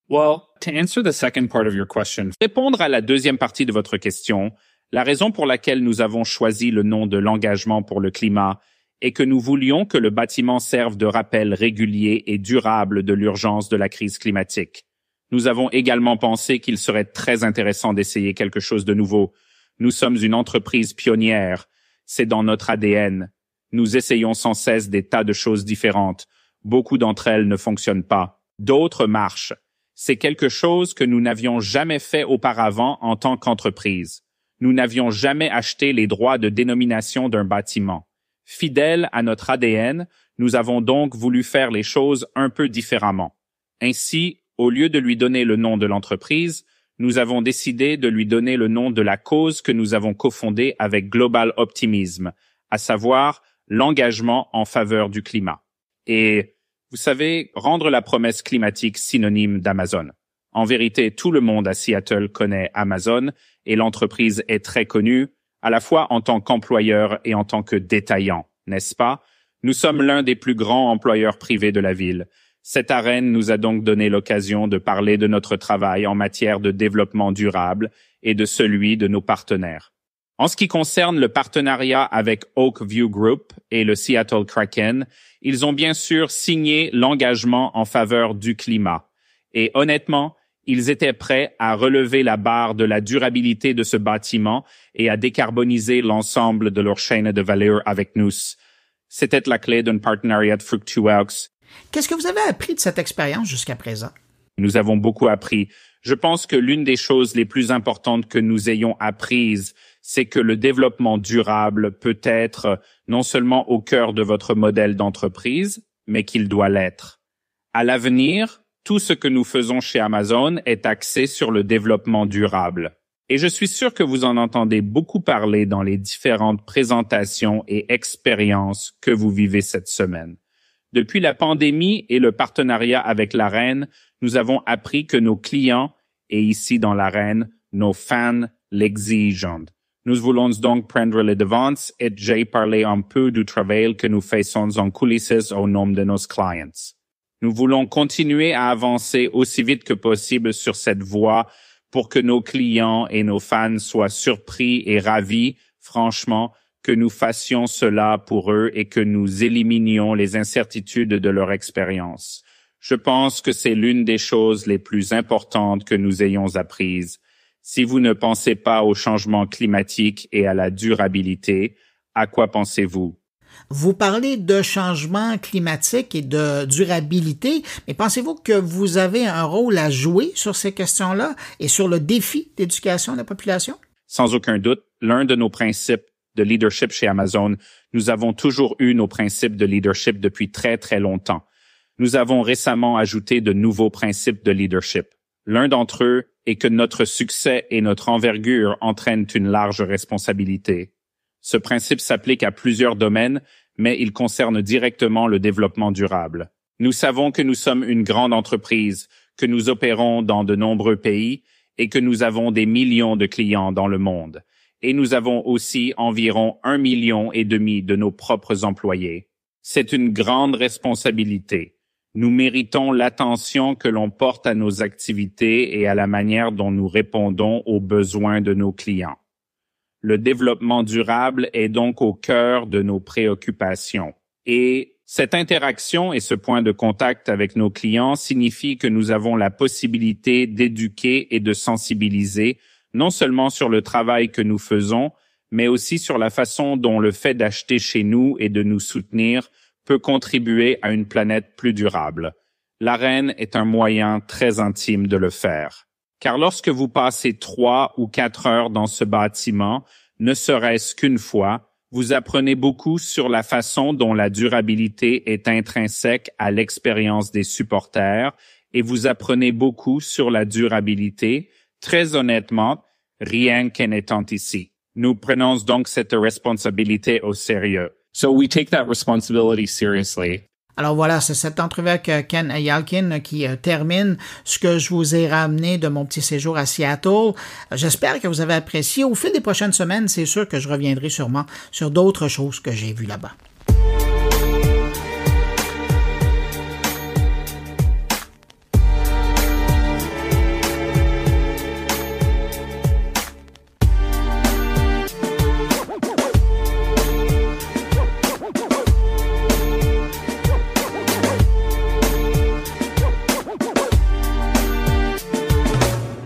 Well, to answer the second part of your question, répondre à la deuxième partie de votre question, la raison pour laquelle nous avons choisi le nom de l'engagement pour le climat est que nous voulions que le bâtiment serve de rappel régulier et durable de l'urgence de la crise climatique. Nous avons également pensé qu'il serait très intéressant d'essayer quelque chose de nouveau. Nous sommes une entreprise pionnière. C'est dans notre ADN. Nous essayons sans cesse des tas de choses différentes. Beaucoup d'entre elles ne fonctionnent pas. D'autres marchent. C'est quelque chose que nous n'avions jamais fait auparavant en tant qu'entreprise. Nous n'avions jamais acheté les droits de dénomination d'un bâtiment. Fidèles à notre ADN, nous avons donc voulu faire les choses un peu différemment. Ainsi, au lieu de lui donner le nom de l'entreprise, nous avons décidé de lui donner le nom de la cause que nous avons cofondée avec Global Optimism, à savoir l'engagement en faveur du climat. Et, vous savez, rendre la promesse climatique synonyme d'Amazon. En vérité, tout le monde à Seattle connaît Amazon et l'entreprise est très connue, à la fois en tant qu'employeur et en tant que détaillant, n'est-ce pas? Nous sommes l'un des plus grands employeurs privés de la ville. Cette arène nous a donc donné l'occasion de parler de notre travail en matière de développement durable et de celui de nos partenaires. En ce qui concerne le partenariat avec Oak View Group et le Seattle Kraken, ils ont bien sûr signé l'engagement en faveur du climat. Et honnêtement, ils étaient prêts à relever la barre de la durabilité de ce bâtiment et à décarboniser l'ensemble de leur chaîne de valeur avec nous. C'était la clé d'un partenariat fructueux. Qu'est-ce que vous avez appris de cette expérience jusqu'à présent? Nous avons beaucoup appris. Je pense que l'une des choses les plus importantes que nous ayons apprises, c'est que le développement durable peut être non seulement au cœur de votre modèle d'entreprise, mais qu'il doit l'être. À l'avenir, tout ce que nous faisons chez Amazon est axé sur le développement durable. Et je suis sûr que vous en entendez beaucoup parler dans les différentes présentations et expériences que vous vivez cette semaine. Depuis la pandémie et le partenariat avec l'Arène, nous avons appris que nos clients, et ici dans l'Arène, nos fans l'exigent. Nous voulons donc prendre les devants et j'ai parlé un peu du travail que nous faisons en coulisses au nom de nos clients. Nous voulons continuer à avancer aussi vite que possible sur cette voie pour que nos clients et nos fans soient surpris et ravis, franchement, que nous fassions cela pour eux et que nous éliminions les incertitudes de leur expérience. Je pense que c'est l'une des choses les plus importantes que nous ayons apprises. Si vous ne pensez pas au changement climatique et à la durabilité, à quoi pensez-vous? Vous parlez de changement climatique et de durabilité, mais pensez-vous que vous avez un rôle à jouer sur ces questions-là et sur le défi d'éducation de la population? Sans aucun doute, l'un de nos principes de leadership chez Amazon, nous avons toujours eu nos principes de leadership depuis très, très longtemps. Nous avons récemment ajouté de nouveaux principes de leadership. L'un d'entre eux est que notre succès et notre envergure entraînent une large responsabilité. Ce principe s'applique à plusieurs domaines, mais il concerne directement le développement durable. Nous savons que nous sommes une grande entreprise, que nous opérons dans de nombreux pays et que nous avons des millions de clients dans le monde. Et nous avons aussi environ 1,5 million de nos propres employés. C'est une grande responsabilité. Nous méritons l'attention que l'on porte à nos activités et à la manière dont nous répondons aux besoins de nos clients. Le développement durable est donc au cœur de nos préoccupations. Et cette interaction et ce point de contact avec nos clients signifie que nous avons la possibilité d'éduquer et de sensibiliser non seulement sur le travail que nous faisons, mais aussi sur la façon dont le fait d'acheter chez nous et de nous soutenir peut contribuer à une planète plus durable. L'Arène est un moyen très intime de le faire. Car lorsque vous passez 3 ou 4 heures dans ce bâtiment, ne serait-ce qu'une fois, vous apprenez beaucoup sur la façon dont la durabilité est intrinsèque à l'expérience des supporters et vous apprenez beaucoup sur la durabilité. Très honnêtement, rien qu'en étant ici. Nous prenons donc cette responsabilité au sérieux. So we take that responsibility seriously. Alors voilà, c'est cette entrevue avec Ken Yalkin qui termine ce que je vous ai ramené de mon petit séjour à Seattle. J'espère que vous avez apprécié. Au fil des prochaines semaines, c'est sûr que je reviendrai sûrement sur d'autres choses que j'ai vues là-bas.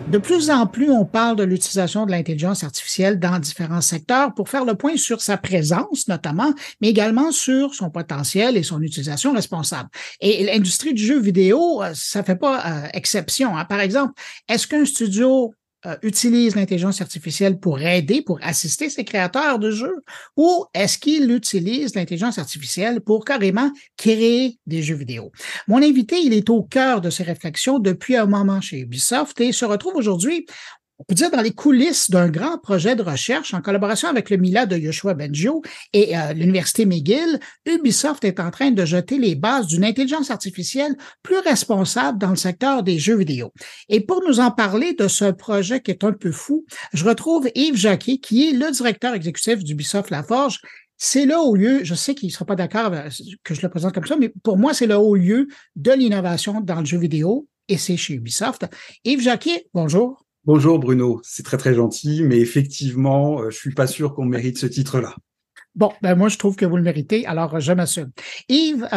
De plus en plus, on parle de l'utilisation de l'intelligence artificielle dans différents secteurs pour faire le point sur sa présence notamment, mais également sur son potentiel et son utilisation responsable. Et l'industrie du jeu vidéo, ça fait pas exception, hein. Par exemple, est-ce qu'un studio utilise l'intelligence artificielle pour aider, pour assister ses créateurs de jeux, ou est-ce qu'il utilise l'intelligence artificielle pour carrément créer des jeux vidéo? Mon invité, il est au cœur de ces réflexions depuis un moment chez Ubisoft et se retrouve aujourd'hui, on peut dire, dans les coulisses d'un grand projet de recherche en collaboration avec le MILA de Yoshua Bengio et l'Université McGill. Ubisoft est en train de jeter les bases d'une intelligence artificielle plus responsable dans le secteur des jeux vidéo. Et pour nous en parler de ce projet qui est un peu fou, je retrouve Yves Jacquet, qui est le directeur exécutif d'Ubisoft Laforge. c'est le haut lieu, je sais qu'il ne sera pas d'accord que je le présente comme ça, mais pour moi, c'est le haut lieu de l'innovation dans le jeu vidéo et c'est chez Ubisoft. Yves Jacquier, bonjour. Bonjour Bruno, c'est très très gentil, mais effectivement, je suis pas sûr qu'on mérite ce titre-là. Bon, ben moi, je trouve que vous le méritez, alors je m'assume. Yves,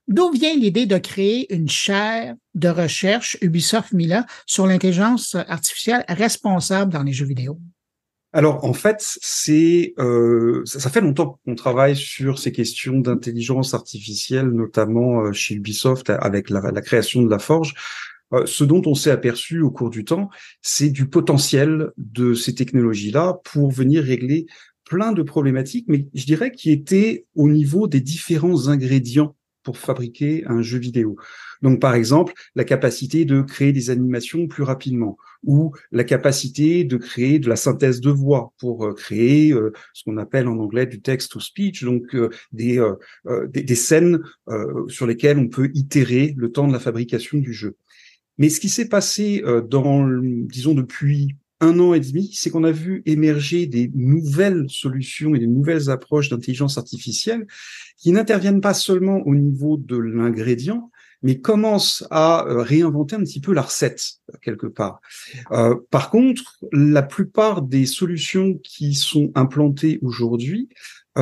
d'où vient l'idée de créer une chaire de recherche Ubisoft Milan sur l'intelligence artificielle responsable dans les jeux vidéo? Alors en fait, ça fait longtemps qu'on travaille sur ces questions d'intelligence artificielle, notamment chez Ubisoft avec la création de la Forge. Ce dont on s'est aperçu au cours du temps, c'est du potentiel de ces technologies-là pour venir régler plein de problématiques, mais je dirais qui étaient au niveau des différents ingrédients pour fabriquer un jeu vidéo. Donc, par exemple, la capacité de créer des animations plus rapidement, ou la capacité de créer de la synthèse de voix pour créer ce qu'on appelle en anglais du text-to-speech, donc des scènes sur lesquelles on peut itérer le temps de la fabrication du jeu. Mais ce qui s'est passé disons, depuis 1 an et demi, c'est qu'on a vu émerger des nouvelles solutions et des nouvelles approches d'intelligence artificielle qui n'interviennent pas seulement au niveau de l'ingrédient, mais commencent à réinventer un petit peu la recette, quelque part. Par contre, la plupart des solutions qui sont implantées aujourd'hui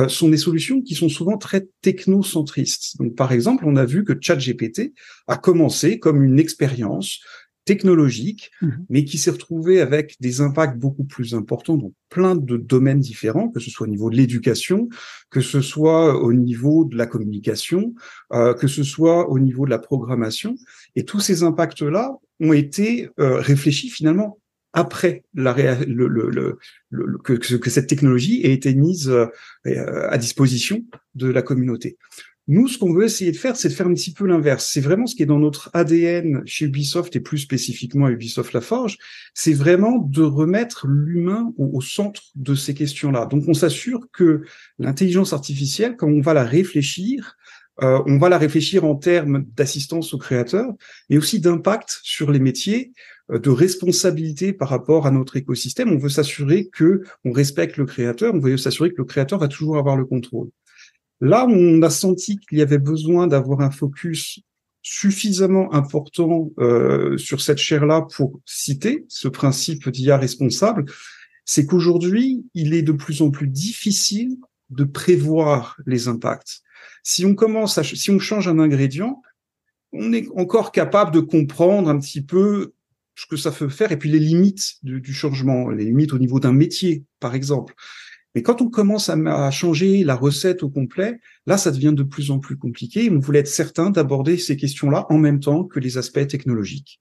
sont des solutions qui sont souvent très technocentristes. Donc, par exemple, on a vu que ChatGPT a commencé comme une expérience technologique, mais qui s'est retrouvé avec des impacts beaucoup plus importants dans plein de domaines différents, que ce soit au niveau de l'éducation, que ce soit au niveau de la communication, que ce soit au niveau de la programmation. Et tous ces impacts-là ont été réfléchis finalement après que cette technologie ait été mise à disposition de la communauté. Nous, ce qu'on veut essayer de faire, c'est de faire un petit peu l'inverse. C'est vraiment ce qui est dans notre ADN chez Ubisoft et plus spécifiquement à Ubisoft La Forge, c'est vraiment de remettre l'humain au centre de ces questions-là. Donc, on s'assure que l'intelligence artificielle, quand on va la réfléchir, on va la réfléchir en termes d'assistance aux créateurs, mais aussi d'impact sur les métiers, de responsabilité par rapport à notre écosystème. On veut s'assurer que on respecte le créateur, on veut s'assurer que le créateur va toujours avoir le contrôle. Là, on a senti qu'il y avait besoin d'avoir un focus suffisamment important sur cette chaire-là pour citer ce principe d'IA responsable, c'est qu'aujourd'hui, il est de plus en plus difficile de prévoir les impacts. Si on change un ingrédient, on est encore capable de comprendre un petit peu ce que ça peut faire et puis les limites du changement, les limites au niveau d'un métier, par exemple. Mais quand on commence à changer la recette au complet, là, ça devient de plus en plus compliqué. On voulait être certain d'aborder ces questions-là en même temps que les aspects technologiques.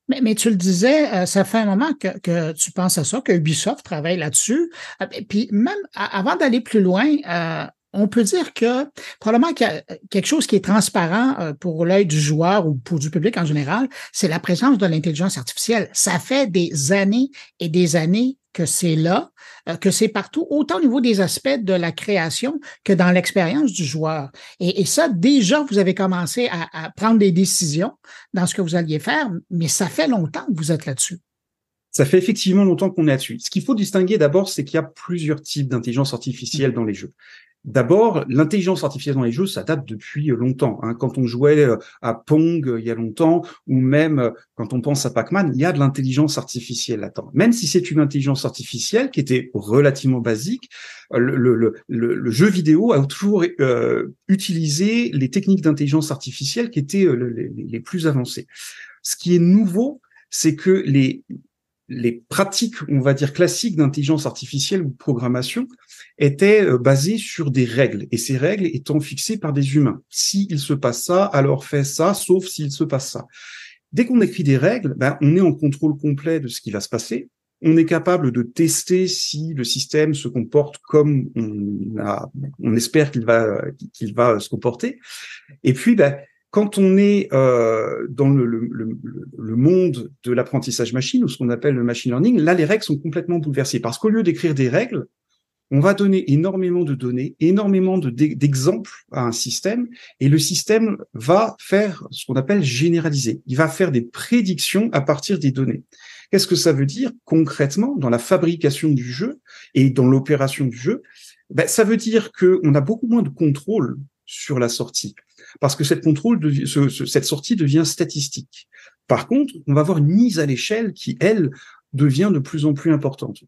Mais tu le disais, ça fait un moment que tu penses à ça, que Ubisoft travaille là-dessus. Puis même avant d'aller plus loin, on peut dire que probablement qu'il y a quelque chose qui est transparent pour l'œil du joueur ou pour du public en général, c'est la présence de l'intelligence artificielle. Ça fait des années et des années que c'est là, que c'est partout, autant au niveau des aspects de la création que dans l'expérience du joueur. Et ça, déjà, vous avez commencé à prendre des décisions dans ce que vous alliez faire, mais ça fait longtemps que vous êtes là-dessus. Ça fait effectivement longtemps qu'on est là-dessus. Ce qu'il faut distinguer d'abord, c'est qu'il y a plusieurs types d'intelligence artificielle dans les jeux. D'abord, l'intelligence artificielle dans les jeux, ça date depuis longtemps. Quand on jouait à Pong il y a longtemps, ou même quand on pense à Pac-Man, il y a de l'intelligence artificielle là-dedans. Même si c'est une intelligence artificielle qui était relativement basique, le jeu vidéo a toujours utilisé les techniques d'intelligence artificielle qui étaient les plus avancées. Ce qui est nouveau, c'est que les pratiques, on va dire, classiques d'intelligence artificielle ou de programmation étaient basées sur des règles, et ces règles étant fixées par des humains. S'il se passe ça, alors fais ça, sauf s'il se passe ça. Dès qu'on écrit des règles, on est en contrôle complet de ce qui va se passer. On est capable de tester si le système se comporte comme on espère qu'il va se comporter. Et puis, quand on est dans le monde de l'apprentissage machine, ou ce qu'on appelle le machine learning, là, les règles sont complètement bouleversées. Parce qu'au lieu d'écrire des règles, on va donner énormément de données, énormément d'exemples à un système, et le système va faire ce qu'on appelle généraliser. Il va faire des prédictions à partir des données. Qu'est-ce que ça veut dire concrètement dans la fabrication du jeu et dans l'opération du jeu? Ça veut dire qu'on a beaucoup moins de contrôle sur la sortie, parce que cette sortie devient statistique. Par contre, on va avoir une mise à l'échelle qui, elle, devient de plus en plus importante.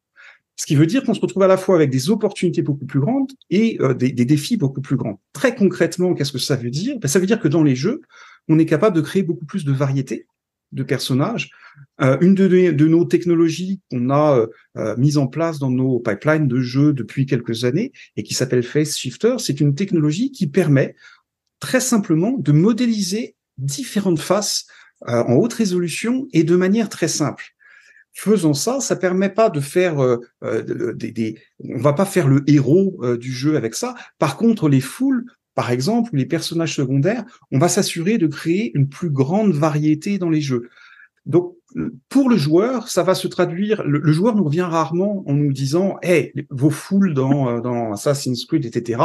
Ce qui veut dire qu'on se retrouve à la fois avec des opportunités beaucoup plus grandes et des défis beaucoup plus grands. Très concrètement, qu'est-ce que ça veut dire? Ça veut dire que dans les jeux, on est capable de créer beaucoup plus de variétés de personnages. Une de nos technologies qu'on a mise en place dans nos pipelines de jeux depuis quelques années et qui s'appelle Face Shifter, c'est une technologie qui permet très simplement de modéliser différentes faces en haute résolution et de manière très simple. Faisant ça, ça permet pas de faire on va pas faire le héros du jeu avec ça. Par contre, les foules, par exemple, ou les personnages secondaires, on va s'assurer de créer une plus grande variété dans les jeux. Donc, pour le joueur, ça va se traduire. Le joueur nous revient rarement en nous disant, hey, vos foules dans Assassin's Creed, etc.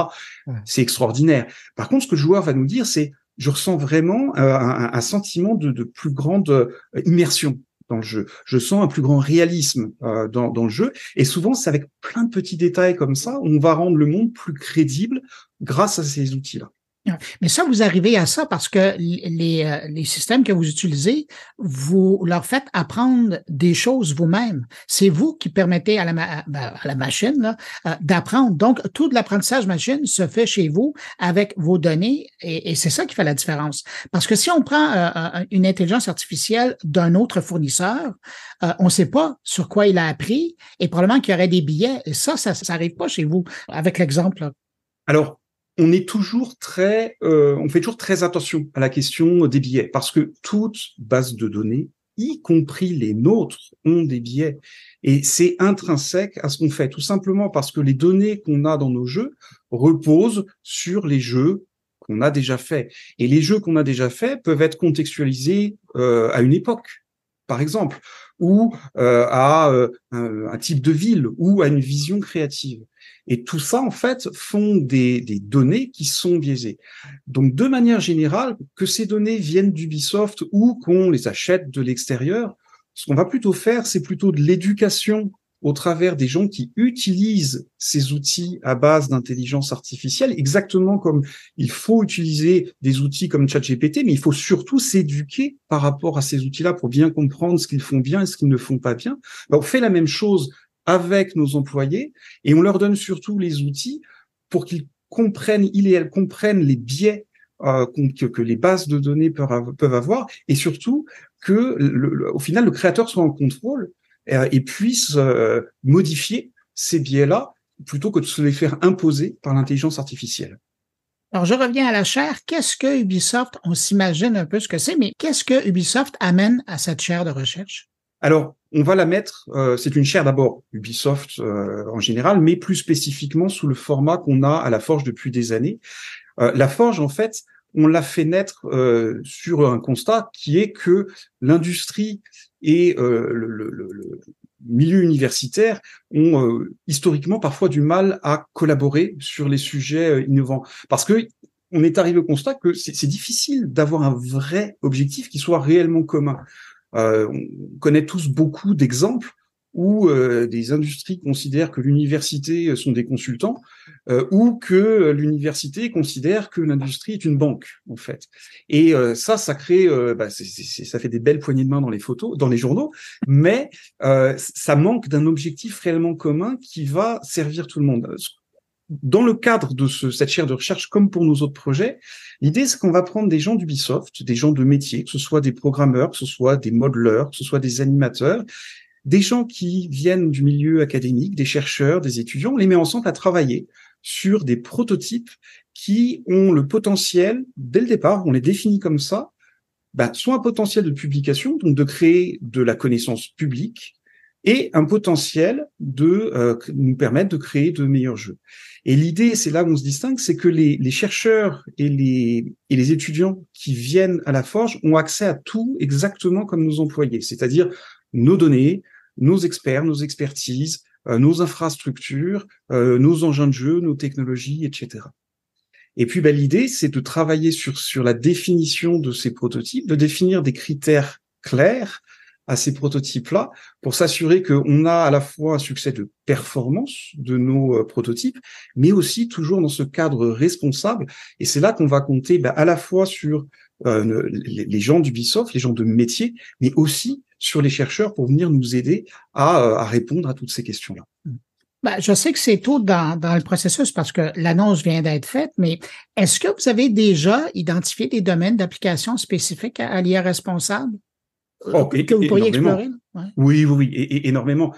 C'est extraordinaire. Par contre, ce que le joueur va nous dire, c'est, je ressens vraiment un sentiment de plus grande immersion dans le jeu. Je sens un plus grand réalisme dans le jeu. Et souvent, c'est avec plein de petits détails comme ça, on va rendre le monde plus crédible grâce à ces outils-là. Mais ça, vous arrivez à ça parce que les systèmes que vous utilisez, vous leur faites apprendre des choses vous-même. C'est vous qui permettez à la machine là, d'apprendre. Donc, tout de l'apprentissage machine se fait chez vous avec vos données et c'est ça qui fait la différence. Parce que si on prend une intelligence artificielle d'un autre fournisseur, on ne sait pas sur quoi il a appris et probablement qu'il y aurait des billets. Et ça arrive pas chez vous avec l'exemple là. Alors, on fait toujours très attention à la question des biais, parce que toute base de données, y compris les nôtres, ont des biais. Et c'est intrinsèque à ce qu'on fait, tout simplement parce que les données qu'on a dans nos jeux reposent sur les jeux qu'on a déjà faits. Et les jeux qu'on a déjà faits peuvent être contextualisés à une époque, par exemple, ou à un type de ville, ou à une vision créative. Et tout ça, en fait, font des données qui sont biaisées. Donc, de manière générale, que ces données viennent d'Ubisoft ou qu'on les achète de l'extérieur, ce qu'on va plutôt faire, c'est plutôt de l'éducation au travers des gens qui utilisent ces outils à base d'intelligence artificielle, exactement comme il faut utiliser des outils comme ChatGPT, mais il faut surtout s'éduquer par rapport à ces outils-là pour bien comprendre ce qu'ils font bien et ce qu'ils ne font pas bien. On fait la même chose avec nos employés et on leur donne surtout les outils pour qu'ils comprennent, ils et elles comprennent les biais que les bases de données peuvent avoir et surtout que au final le créateur soit en contrôle et puisse modifier ces biais-là plutôt que de se les faire imposer par l'intelligence artificielle. Alors, je reviens à la chaire. Qu'est-ce que Ubisoft, on s'imagine un peu ce que c'est, mais qu'est-ce que Ubisoft amène à cette chaire de recherche? Alors, on va la mettre, c'est une chaire d'abord Ubisoft en général, mais plus spécifiquement sous le format qu'on a à la Forge depuis des années. La Forge, en fait, on l'a fait naître sur un constat qui est que l'industrie et le milieu universitaire ont historiquement parfois du mal à collaborer sur les sujets innovants. Parce que on est arrivé au constat que c'est difficile d'avoir un vrai objectif qui soit réellement commun. On connaît tous beaucoup d'exemples où des industries considèrent que l'université sont des consultants ou que l'université considère que l'industrie est une banque en fait. Et ça crée, ça fait des belles poignées de main dans les photos, dans les journaux, mais ça manque d'un objectif réellement commun qui va servir tout le monde. Dans le cadre de cette chaire de recherche, comme pour nos autres projets, l'idée, c'est qu'on va prendre des gens d'Ubisoft, des gens de métier, que ce soit des programmeurs, que ce soit des modeleurs, que ce soit des animateurs, des gens qui viennent du milieu académique, des chercheurs, des étudiants, on les met ensemble à travailler sur des prototypes qui ont le potentiel, dès le départ, on les définit comme ça, soit un potentiel de publication, donc de créer de la connaissance publique, et un potentiel de nous permettre de créer de meilleurs jeux. Et l'idée, c'est là où on se distingue, c'est que les chercheurs et les étudiants qui viennent à la Forge ont accès à tout exactement comme nos employés, c'est-à-dire nos données, nos experts, nos expertises, nos infrastructures, nos engins de jeu, nos technologies, etc. Et puis l'idée, c'est de travailler sur la définition de ces prototypes, de définir des critères clairs à ces prototypes-là pour s'assurer qu'on a à la fois un succès de performance de nos prototypes, mais aussi toujours dans ce cadre responsable. Et c'est là qu'on va compter à la fois sur les gens d'Ubisoft, les gens de métier, mais aussi sur les chercheurs pour venir nous aider à répondre à toutes ces questions-là. Je sais que c'est tôt dans le processus parce que l'annonce vient d'être faite, mais est-ce que vous avez déjà identifié des domaines d'application spécifiques à l'IA responsable que vous pourriez explorer? Ouais. Oui, et énormément.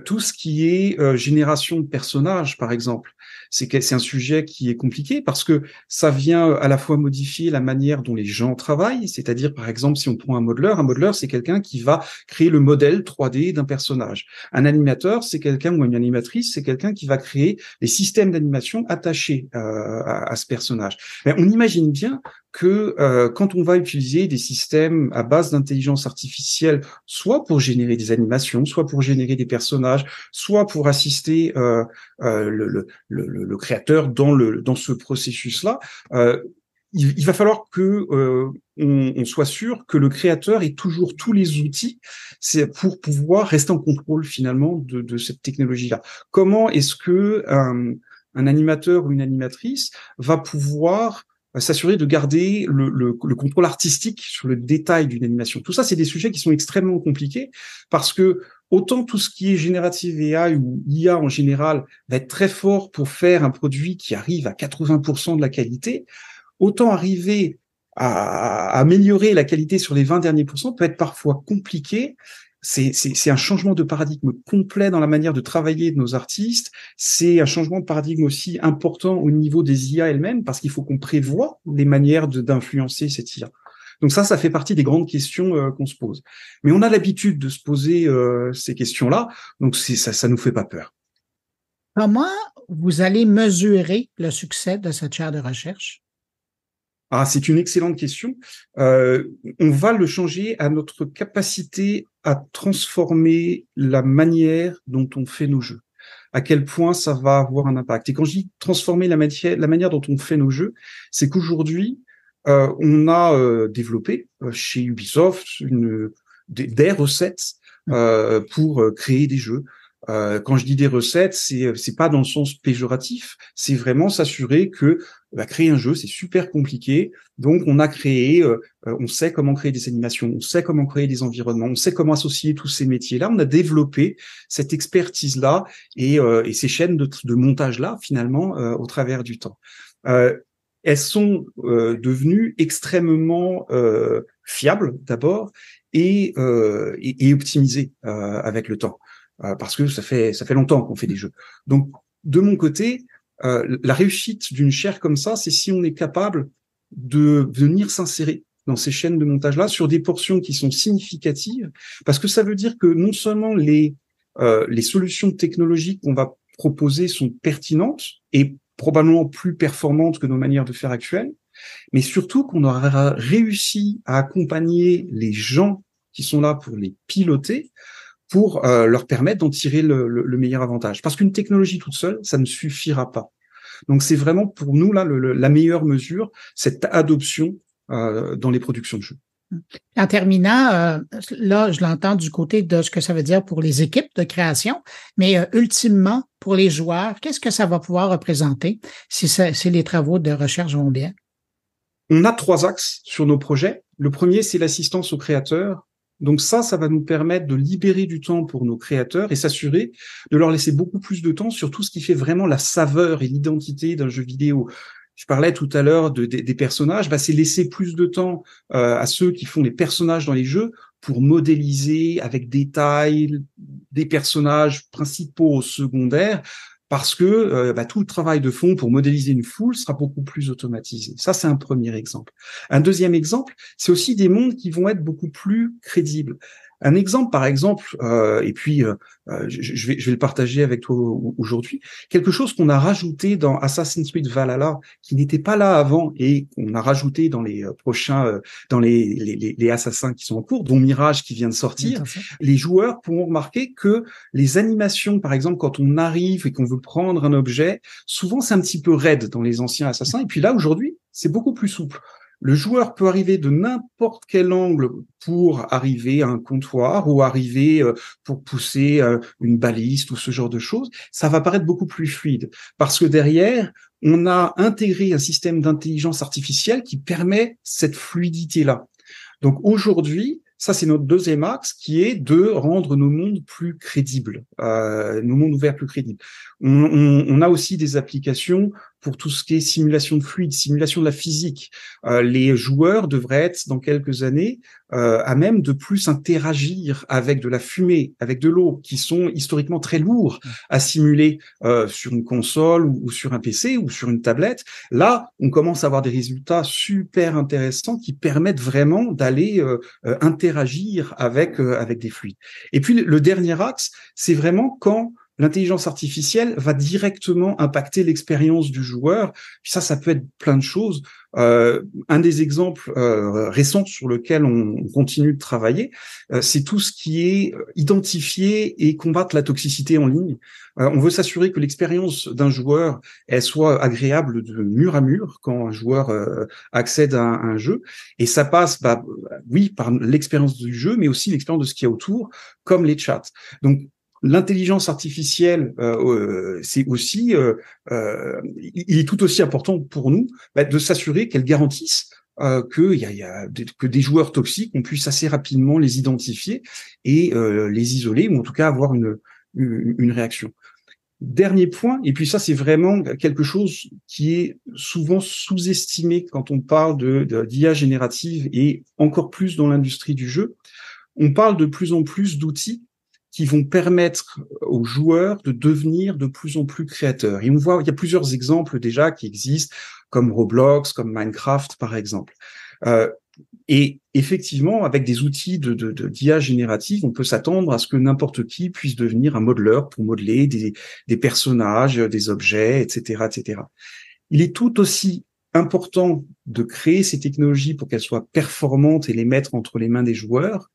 Tout ce qui est génération de personnages, par exemple, c'est un sujet qui est compliqué parce que ça vient à la fois modifier la manière dont les gens travaillent, c'est-à-dire, par exemple, si on prend un modeleur, c'est quelqu'un qui va créer le modèle 3D d'un personnage. Un animateur, c'est quelqu'un, ou une animatrice, c'est quelqu'un qui va créer les systèmes d'animation attachés à ce personnage. Mais on imagine bien que quand on va utiliser des systèmes à base d'intelligence artificielle, soit pour générer des animations, soit pour générer des personnages, soit pour assister le créateur dans ce processus-là, il va falloir que on soit sûr que le créateur ait toujours tous les outils pour pouvoir rester en contrôle finalement de cette technologie-là. Comment est-ce que un animateur ou une animatrice va pouvoir s'assurer de garder le contrôle artistique sur le détail d'une animation? Tout ça, c'est des sujets qui sont extrêmement compliqués parce que autant tout ce qui est générative AI ou IA en général va être très fort pour faire un produit qui arrive à 80% de la qualité, autant arriver à améliorer la qualité sur les 20 derniers pourcents peut être parfois compliqué. C'est un changement de paradigme complet dans la manière de travailler de nos artistes. C'est un changement de paradigme aussi important au niveau des IA elles-mêmes parce qu'il faut qu'on prévoie les manières d'influencer cette IA. Donc ça fait partie des grandes questions qu'on se pose. Mais on a l'habitude de se poser ces questions-là, donc ça nous fait pas peur. Comment vous allez mesurer le succès de cette chaire de recherche? Ah, c'est une excellente question. On va le changer à notre capacité à transformer la manière dont on fait nos jeux. À quel point ça va avoir un impact. Et quand je dis transformer la manière dont on fait nos jeux, c'est qu'aujourd'hui, on a développé chez Ubisoft des recettes pour créer des jeux. Quand je dis des recettes, c'est pas dans le sens péjoratif, c'est vraiment s'assurer que créer un jeu, c'est super compliqué. Donc on a créé, on sait comment créer des animations, on sait comment créer des environnements, on sait comment associer tous ces métiers-là. On a développé cette expertise-là et ces chaînes de montage-là finalement au travers du temps. Elles sont devenues extrêmement fiables d'abord et optimisées avec le temps. Parce que ça fait longtemps qu'on fait des jeux. Donc, de mon côté, la réussite d'une chaire comme ça, c'est si on est capable de venir s'insérer dans ces chaînes de montage-là sur des portions qui sont significatives, parce que ça veut dire que non seulement les solutions technologiques qu'on va proposer sont pertinentes et probablement plus performantes que nos manières de faire actuelles, mais surtout qu'on aura réussi à accompagner les gens qui sont là pour les piloter, pour leur permettre d'en tirer le meilleur avantage. Parce qu'une technologie toute seule, ça ne suffira pas. Donc c'est vraiment pour nous là la meilleure mesure, cette adoption dans les productions de jeux. En terminant, là, je l'entends du côté de ce que ça veut dire pour les équipes de création, mais ultimement, pour les joueurs, qu'est-ce que ça va pouvoir représenter si les travaux de recherche vont bien? On a 3 axes sur nos projets. Le premier, c'est l'assistance aux créateurs. Donc ça va nous permettre de libérer du temps pour nos créateurs et s'assurer de leur laisser beaucoup plus de temps sur tout ce qui fait vraiment la saveur et l'identité d'un jeu vidéo. Je parlais tout à l'heure des personnages, c'est laisser plus de temps à ceux qui font les personnages dans les jeux pour modéliser avec détail des personnages principaux ou secondaires, parce que tout le travail de fond pour modéliser une foule sera beaucoup plus automatisé. Ça, c'est un premier exemple. Un deuxième exemple, c'est aussi des mondes qui vont être beaucoup plus crédibles. Un exemple, par exemple, et puis je vais le partager avec toi aujourd'hui, quelque chose qu'on a rajouté dans Assassin's Creed Valhalla, qui n'était pas là avant et qu'on a rajouté dans les prochains, dans les assassins qui sont en cours, dont Mirage qui vient de sortir. Les joueurs pourront remarquer que les animations, par exemple, quand on arrive et qu'on veut prendre un objet, souvent c'est un petit peu raide dans les anciens assassins, et puis là aujourd'hui, c'est beaucoup plus souple. Le joueur peut arriver de n'importe quel angle pour arriver à un comptoir ou arriver pour pousser une baliste ou ce genre de choses. Ça va paraître beaucoup plus fluide parce que derrière, on a intégré un système d'intelligence artificielle qui permet cette fluidité-là. Donc aujourd'hui, ça c'est notre deuxième axe qui est de rendre nos mondes plus crédibles, nos mondes ouverts plus crédibles. On a aussi des applications pour tout ce qui est simulation de fluide, simulation de la physique. Les joueurs devraient être dans quelques années à même de plus interagir avec de la fumée, avec de l'eau, qui sont historiquement très lourds à simuler sur une console ou sur un PC ou sur une tablette. Là, on commence à avoir des résultats super intéressants qui permettent vraiment d'aller interagir avec des fluides. Et puis le dernier axe, c'est vraiment quand l'intelligence artificielle va directement impacter l'expérience du joueur. Puis ça peut être plein de choses. Un des exemples récents sur lequel on continue de travailler, c'est tout ce qui est identifier et combattre la toxicité en ligne. On veut s'assurer que l'expérience d'un joueur elle soit agréable de mur à mur quand un joueur accède à un jeu. Et ça passe, oui, par l'expérience du jeu, mais aussi l'expérience de ce qu'il y a autour, comme les chats. Donc, l'intelligence artificielle, c'est aussi, il est tout aussi important pour nous de s'assurer qu'elle garantisse que des joueurs toxiques, on puisse assez rapidement les identifier et les isoler, ou en tout cas avoir une réaction. Dernier point, et puis ça c'est vraiment quelque chose qui est souvent sous-estimé quand on parle d'IA générative et encore plus dans l'industrie du jeu, on parle de plus en plus d'outils qui vont permettre aux joueurs de devenir de plus en plus créateurs. Et on voit, il y a plusieurs exemples déjà qui existent, comme Roblox, comme Minecraft, par exemple. Et effectivement, avec des outils d'IA générative, on peut s'attendre à ce que n'importe qui puisse devenir un modeleur pour modeler des personnages, des objets, etc., etc. Il est tout aussi important de créer ces technologies pour qu'elles soient performantes et les mettre entre les mains des joueurs,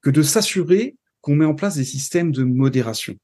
que de s'assurer qu'on met en place des systèmes de modération.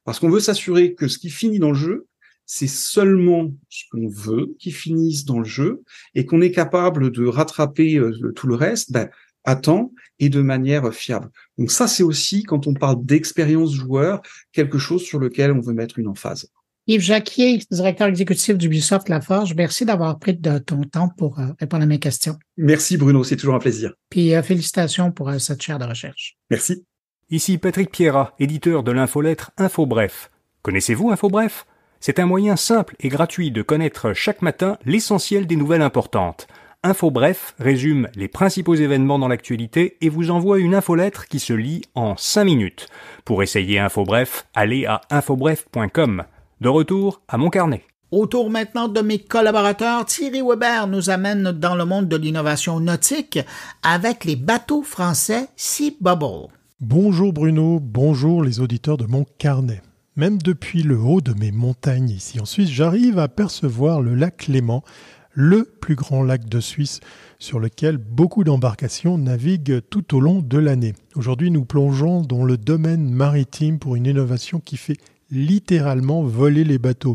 Parce qu'on veut s'assurer que ce qui finit dans le jeu, c'est seulement ce qu'on veut qui finisse dans le jeu et qu'on est capable de rattraper tout le reste à temps et de manière fiable. Donc ça, c'est aussi, quand on parle d'expérience joueur, quelque chose sur lequel on veut mettre une emphase. Yves Jacquier, directeur exécutif d'Ubisoft La Forge, merci d'avoir pris de ton temps pour répondre à mes questions. Merci Bruno, c'est toujours un plaisir. Puis félicitations pour cette chaire de recherche. Merci. Ici Patrick Pierrat, éditeur de l'infolettre InfoBref. Connaissez-vous InfoBref ? C'est un moyen simple et gratuit de connaître chaque matin l'essentiel des nouvelles importantes. InfoBref résume les principaux événements dans l'actualité et vous envoie une infolettre qui se lit en 5 minutes. Pour essayer InfoBref, allez à infobref.com. De retour à mon carnet. Au tour maintenant de mes collaborateurs, Thierry Weber nous amène dans le monde de l'innovation nautique avec les bateaux français Sea Bubble. Bonjour Bruno, bonjour les auditeurs de mon carnet. Même depuis le haut de mes montagnes ici en Suisse, j'arrive à percevoir le lac Léman, le plus grand lac de Suisse sur lequel beaucoup d'embarcations naviguent tout au long de l'année. Aujourd'hui, nous plongeons dans le domaine maritime pour une innovation qui fait littéralement voler les bateaux.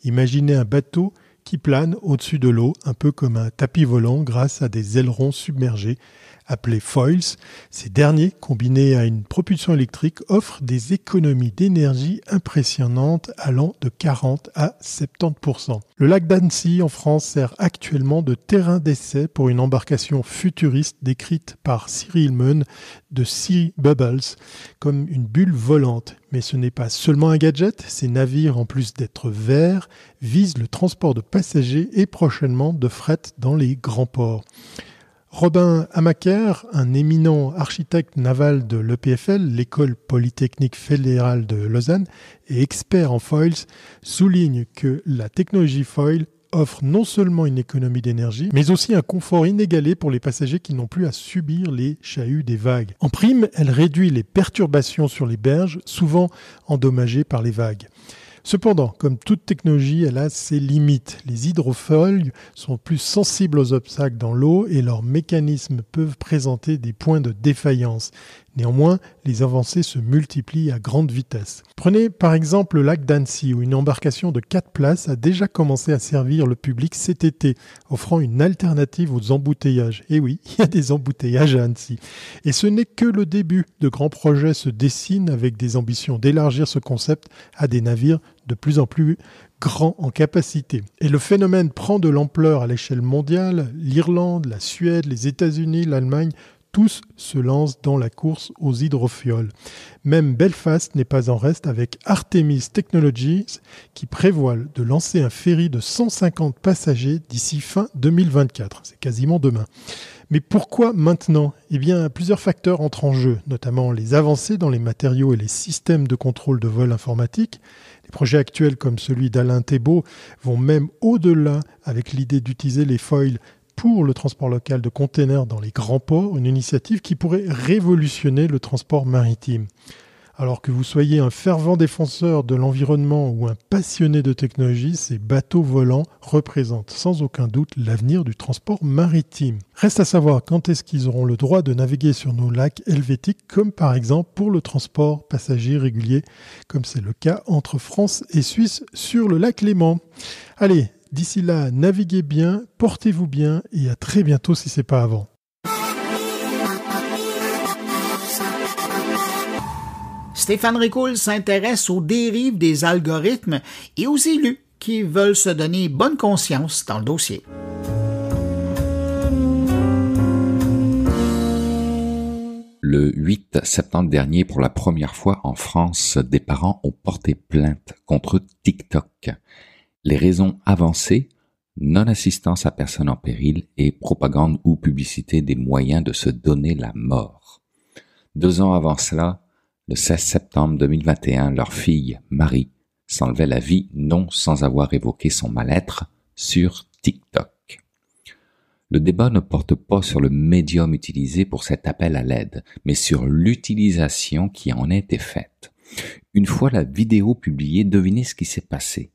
Imaginez un bateau qui plane au-dessus de l'eau, un peu comme un tapis volant grâce à des ailerons submergés appelés foils. Ces derniers, combinés à une propulsion électrique, offrent des économies d'énergie impressionnantes allant de 40 à 70%. Le lac d'Annecy en France sert actuellement de terrain d'essai pour une embarcation futuriste décrite par Cyril Meun de Sea Bubbles comme une bulle volante. Mais ce n'est pas seulement un gadget, ces navires, en plus d'être verts, visent le transport de passagers et prochainement de fret dans les grands ports. Robin Amaker, un éminent architecte naval de l'EPFL, l'École Polytechnique Fédérale de Lausanne, et expert en foils, souligne que la technologie foil offre non seulement une économie d'énergie, mais aussi un confort inégalé pour les passagers qui n'ont plus à subir les chahuts des vagues. En prime, elle réduit les perturbations sur les berges, souvent endommagées par les vagues. Cependant, comme toute technologie, elle a ses limites. Les hydrofoils sont plus sensibles aux obstacles dans l'eau et leurs mécanismes peuvent présenter des points de défaillance. Néanmoins, les avancées se multiplient à grande vitesse. Prenez par exemple le lac d'Annecy, où une embarcation de 4 places a déjà commencé à servir le public cet été, offrant une alternative aux embouteillages. Et oui, il y a des embouteillages à Annecy. Et ce n'est que le début. De grands projets se dessinent avec des ambitions d'élargir ce concept à des navires de plus en plus grands en capacité. Et le phénomène prend de l'ampleur à l'échelle mondiale. L'Irlande, la Suède, les États-Unis, l'Allemagne, tous se lancent dans la course aux hydrofioles. Même Belfast n'est pas en reste avec Artemis Technologies qui prévoit de lancer un ferry de 150 passagers d'ici fin 2024. C'est quasiment demain. Mais pourquoi maintenant ? Eh bien, plusieurs facteurs entrent en jeu, notamment les avancées dans les matériaux et les systèmes de contrôle de vol informatique. Les projets actuels comme celui d'Alain Thébault vont même au-delà avec l'idée d'utiliser les foils pour le transport local de containers dans les grands ports, une initiative qui pourrait révolutionner le transport maritime. Alors que vous soyez un fervent défenseur de l'environnement ou un passionné de technologie, ces bateaux volants représentent sans aucun doute l'avenir du transport maritime. Reste à savoir quand est-ce qu'ils auront le droit de naviguer sur nos lacs helvétiques, comme par exemple pour le transport passager régulier, comme c'est le cas entre France et Suisse sur le lac Léman. Allez, d'ici là, naviguez bien, portez-vous bien et à très bientôt si c'est pas avant. Stéphane Ricoul s'intéresse aux dérives des algorithmes et aux élus qui veulent se donner bonne conscience dans le dossier. Le 8 septembre dernier, pour la première fois en France, des parents ont porté plainte contre TikTok. Les raisons avancées, non-assistance à personne en péril et propagande ou publicité des moyens de se donner la mort. 2 ans avant cela, le 16 septembre 2021, leur fille, Marie, s'enlevait la vie, non sans avoir évoqué son mal-être, sur TikTok. Le débat ne porte pas sur le médium utilisé pour cet appel à l'aide, mais sur l'utilisation qui en a été faite. Une fois la vidéo publiée, devinez ce qui s'est passé.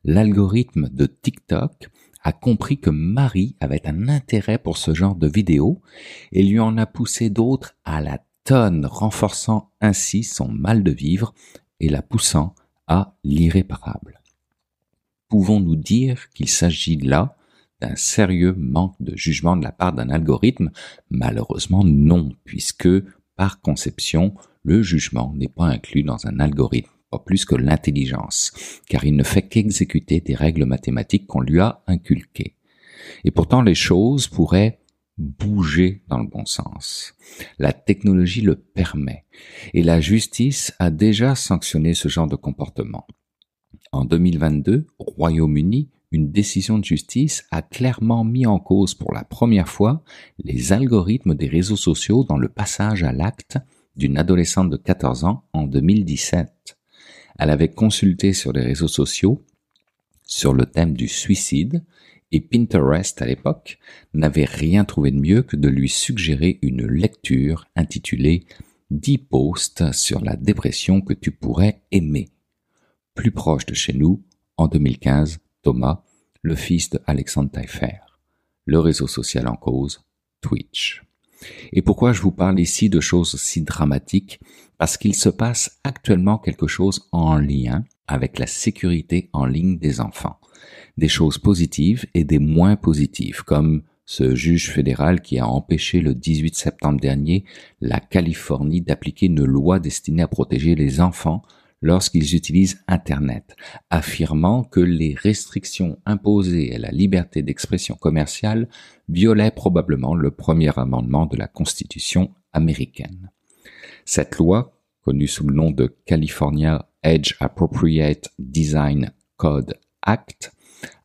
L'algorithme de TikTok a compris que Marie avait un intérêt pour ce genre de vidéo et lui en a poussé d'autres à la tonne, renforçant ainsi son mal de vivre et la poussant à l'irréparable. Pouvons-nous dire qu'il s'agit là d'un sérieux manque de jugement de la part d'un algorithme ? Malheureusement non, puisque par conception, le jugement n'est pas inclus dans un algorithme, pas plus que l'intelligence, car il ne fait qu'exécuter des règles mathématiques qu'on lui a inculquées. Et pourtant les choses pourraient bouger dans le bon sens. La technologie le permet et la justice a déjà sanctionné ce genre de comportement. En 2022, au Royaume-Uni, une décision de justice a clairement mis en cause pour la première fois les algorithmes des réseaux sociaux dans le passage à l'acte d'une adolescente de 14 ans en 2017. Elle avait consulté sur les réseaux sociaux sur le thème du suicide et Pinterest, à l'époque, n'avait rien trouvé de mieux que de lui suggérer une lecture intitulée « 10 posts sur la dépression que tu pourrais aimer ». Plus proche de chez nous, en 2015, Thomas, le fils de Alexandre Taillefer. Le réseau social en cause, Twitch. Et pourquoi je vous parle ici de choses si dramatiques ? Parce qu'il se passe actuellement quelque chose en lien avec la sécurité en ligne des enfants. Des choses positives et des moins positives, comme ce juge fédéral qui a empêché le 18 septembre dernier la Californie d'appliquer une loi destinée à protéger les enfants lorsqu'ils utilisent Internet, affirmant que les restrictions imposées à la liberté d'expression commerciale violaient probablement le premier amendement de la Constitution américaine. Cette loi, connue sous le nom de California Age Appropriate Design Code Act,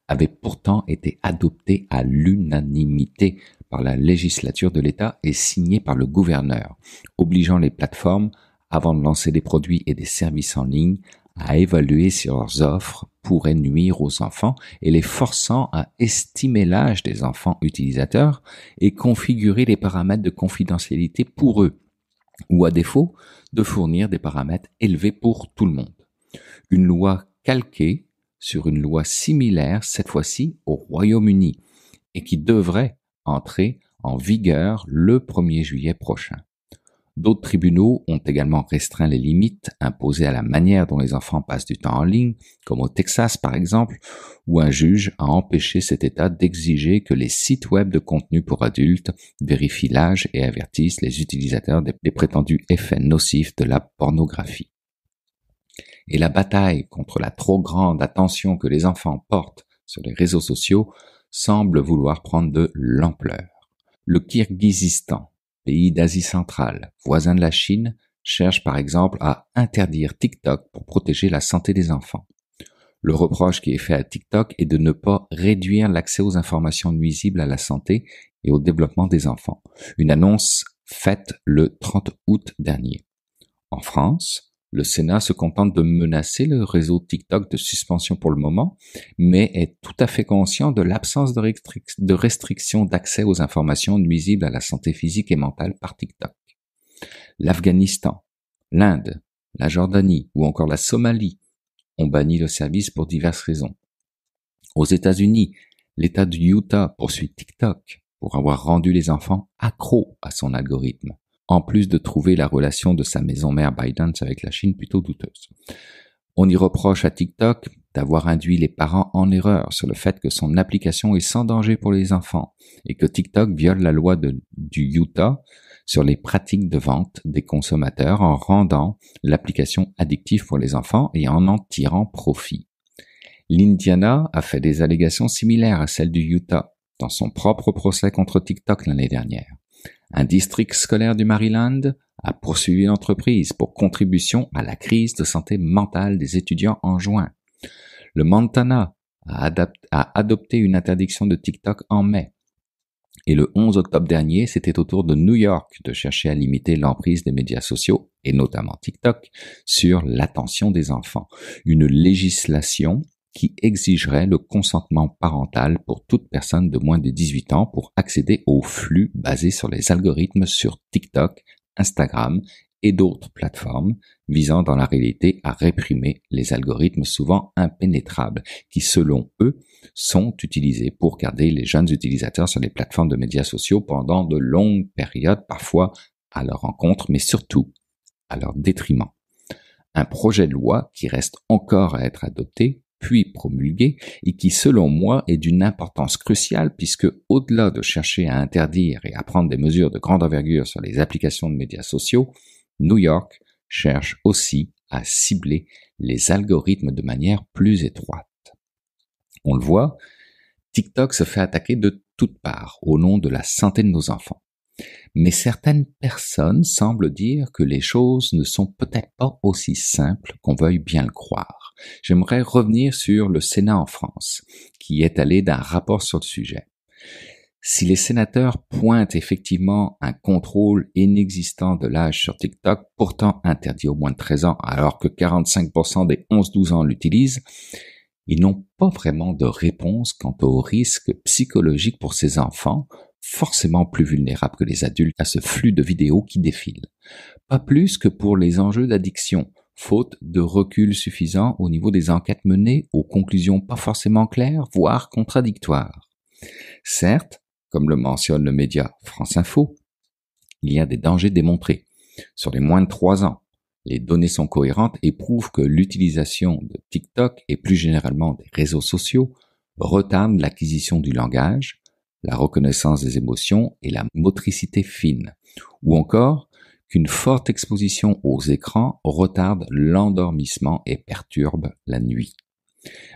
avait pourtant été adoptée à l'unanimité par la législature de l'État et signée par le gouverneur, obligeant les plateformes, avant de lancer des produits et des services en ligne, à évaluer si leurs offres pourraient nuire aux enfants et les forçant à estimer l'âge des enfants utilisateurs et configurer les paramètres de confidentialité pour eux, ou à défaut, de fournir des paramètres élevés pour tout le monde. Une loi calquée sur une loi similaire, cette fois-ci au Royaume-Uni, et qui devrait entrer en vigueur le 1er juillet prochain. D'autres tribunaux ont également restreint les limites imposées à la manière dont les enfants passent du temps en ligne, comme au Texas par exemple, où un juge a empêché cet État d'exiger que les sites web de contenu pour adultes vérifient l'âge et avertissent les utilisateurs des prétendus effets nocifs de la pornographie. Et la bataille contre la trop grande attention que les enfants portent sur les réseaux sociaux semble vouloir prendre de l'ampleur. Le Kirghizistan, pays d'Asie centrale, voisin de la Chine, cherche par exemple à interdire TikTok pour protéger la santé des enfants. Le reproche qui est fait à TikTok est de ne pas réduire l'accès aux informations nuisibles à la santé et au développement des enfants. Une annonce faite le 30 août dernier. En France, le Sénat se contente de menacer le réseau TikTok de suspension pour le moment, mais est tout à fait conscient de l'absence de restriction d'accès aux informations nuisibles à la santé physique et mentale par TikTok. L'Afghanistan, l'Inde, la Jordanie ou encore la Somalie ont banni le service pour diverses raisons. Aux États-Unis, l'État du Utah poursuit TikTok pour avoir rendu les enfants accros à son algorithme, en plus de trouver la relation de sa maison mère ByteDance avec la Chine plutôt douteuse. On y reproche à TikTok d'avoir induit les parents en erreur sur le fait que son application est sans danger pour les enfants et que TikTok viole la loi du Utah sur les pratiques de vente des consommateurs en rendant l'application addictive pour les enfants et en tirant profit. L'Indiana a fait des allégations similaires à celles du Utah dans son propre procès contre TikTok l'année dernière. Un district scolaire du Maryland a poursuivi l'entreprise pour contribution à la crise de santé mentale des étudiants en juin. Le Montana a adopté une interdiction de TikTok en mai. Et le 11 octobre dernier, c'était au tour de New York de chercher à limiter l'emprise des médias sociaux, et notamment TikTok, sur l'attention des enfants. Une législation qui exigerait le consentement parental pour toute personne de moins de 18 ans pour accéder aux flux basés sur les algorithmes sur TikTok, Instagram et d'autres plateformes visant dans la réalité à réprimer les algorithmes souvent impénétrables qui, selon eux, sont utilisés pour garder les jeunes utilisateurs sur les plateformes de médias sociaux pendant de longues périodes, parfois à leur encontre, mais surtout à leur détriment. Un projet de loi qui reste encore à être adopté puis promulgué, et qui, selon moi, est d'une importance cruciale puisque, au-delà de chercher à interdire et à prendre des mesures de grande envergure sur les applications de médias sociaux, New York cherche aussi à cibler les algorithmes de manière plus étroite. On le voit, TikTok se fait attaquer de toutes parts au nom de la santé de nos enfants. Mais certaines personnes semblent dire que les choses ne sont peut-être pas aussi simples qu'on veuille bien le croire. J'aimerais revenir sur le Sénat en France, qui est allé d'un rapport sur le sujet. Si les sénateurs pointent effectivement un contrôle inexistant de l'âge sur TikTok, pourtant interdit aux moins de 13 ans, alors que 45% des 11-12 ans l'utilisent, ils n'ont pas vraiment de réponse quant au risque psychologique pour ces enfants, forcément plus vulnérables que les adultes à ce flux de vidéos qui défilent. Pas plus que pour les enjeux d'addiction, faute de recul suffisant au niveau des enquêtes menées, aux conclusions pas forcément claires, voire contradictoires. Certes, comme le mentionne le média France Info, il y a des dangers démontrés. Sur les moins de 3 ans, les données sont cohérentes et prouvent que l'utilisation de TikTok et plus généralement des réseaux sociaux retarde l'acquisition du langage, la reconnaissance des émotions et la motricité fine, ou encore qu'une forte exposition aux écrans retarde l'endormissement et perturbe la nuit.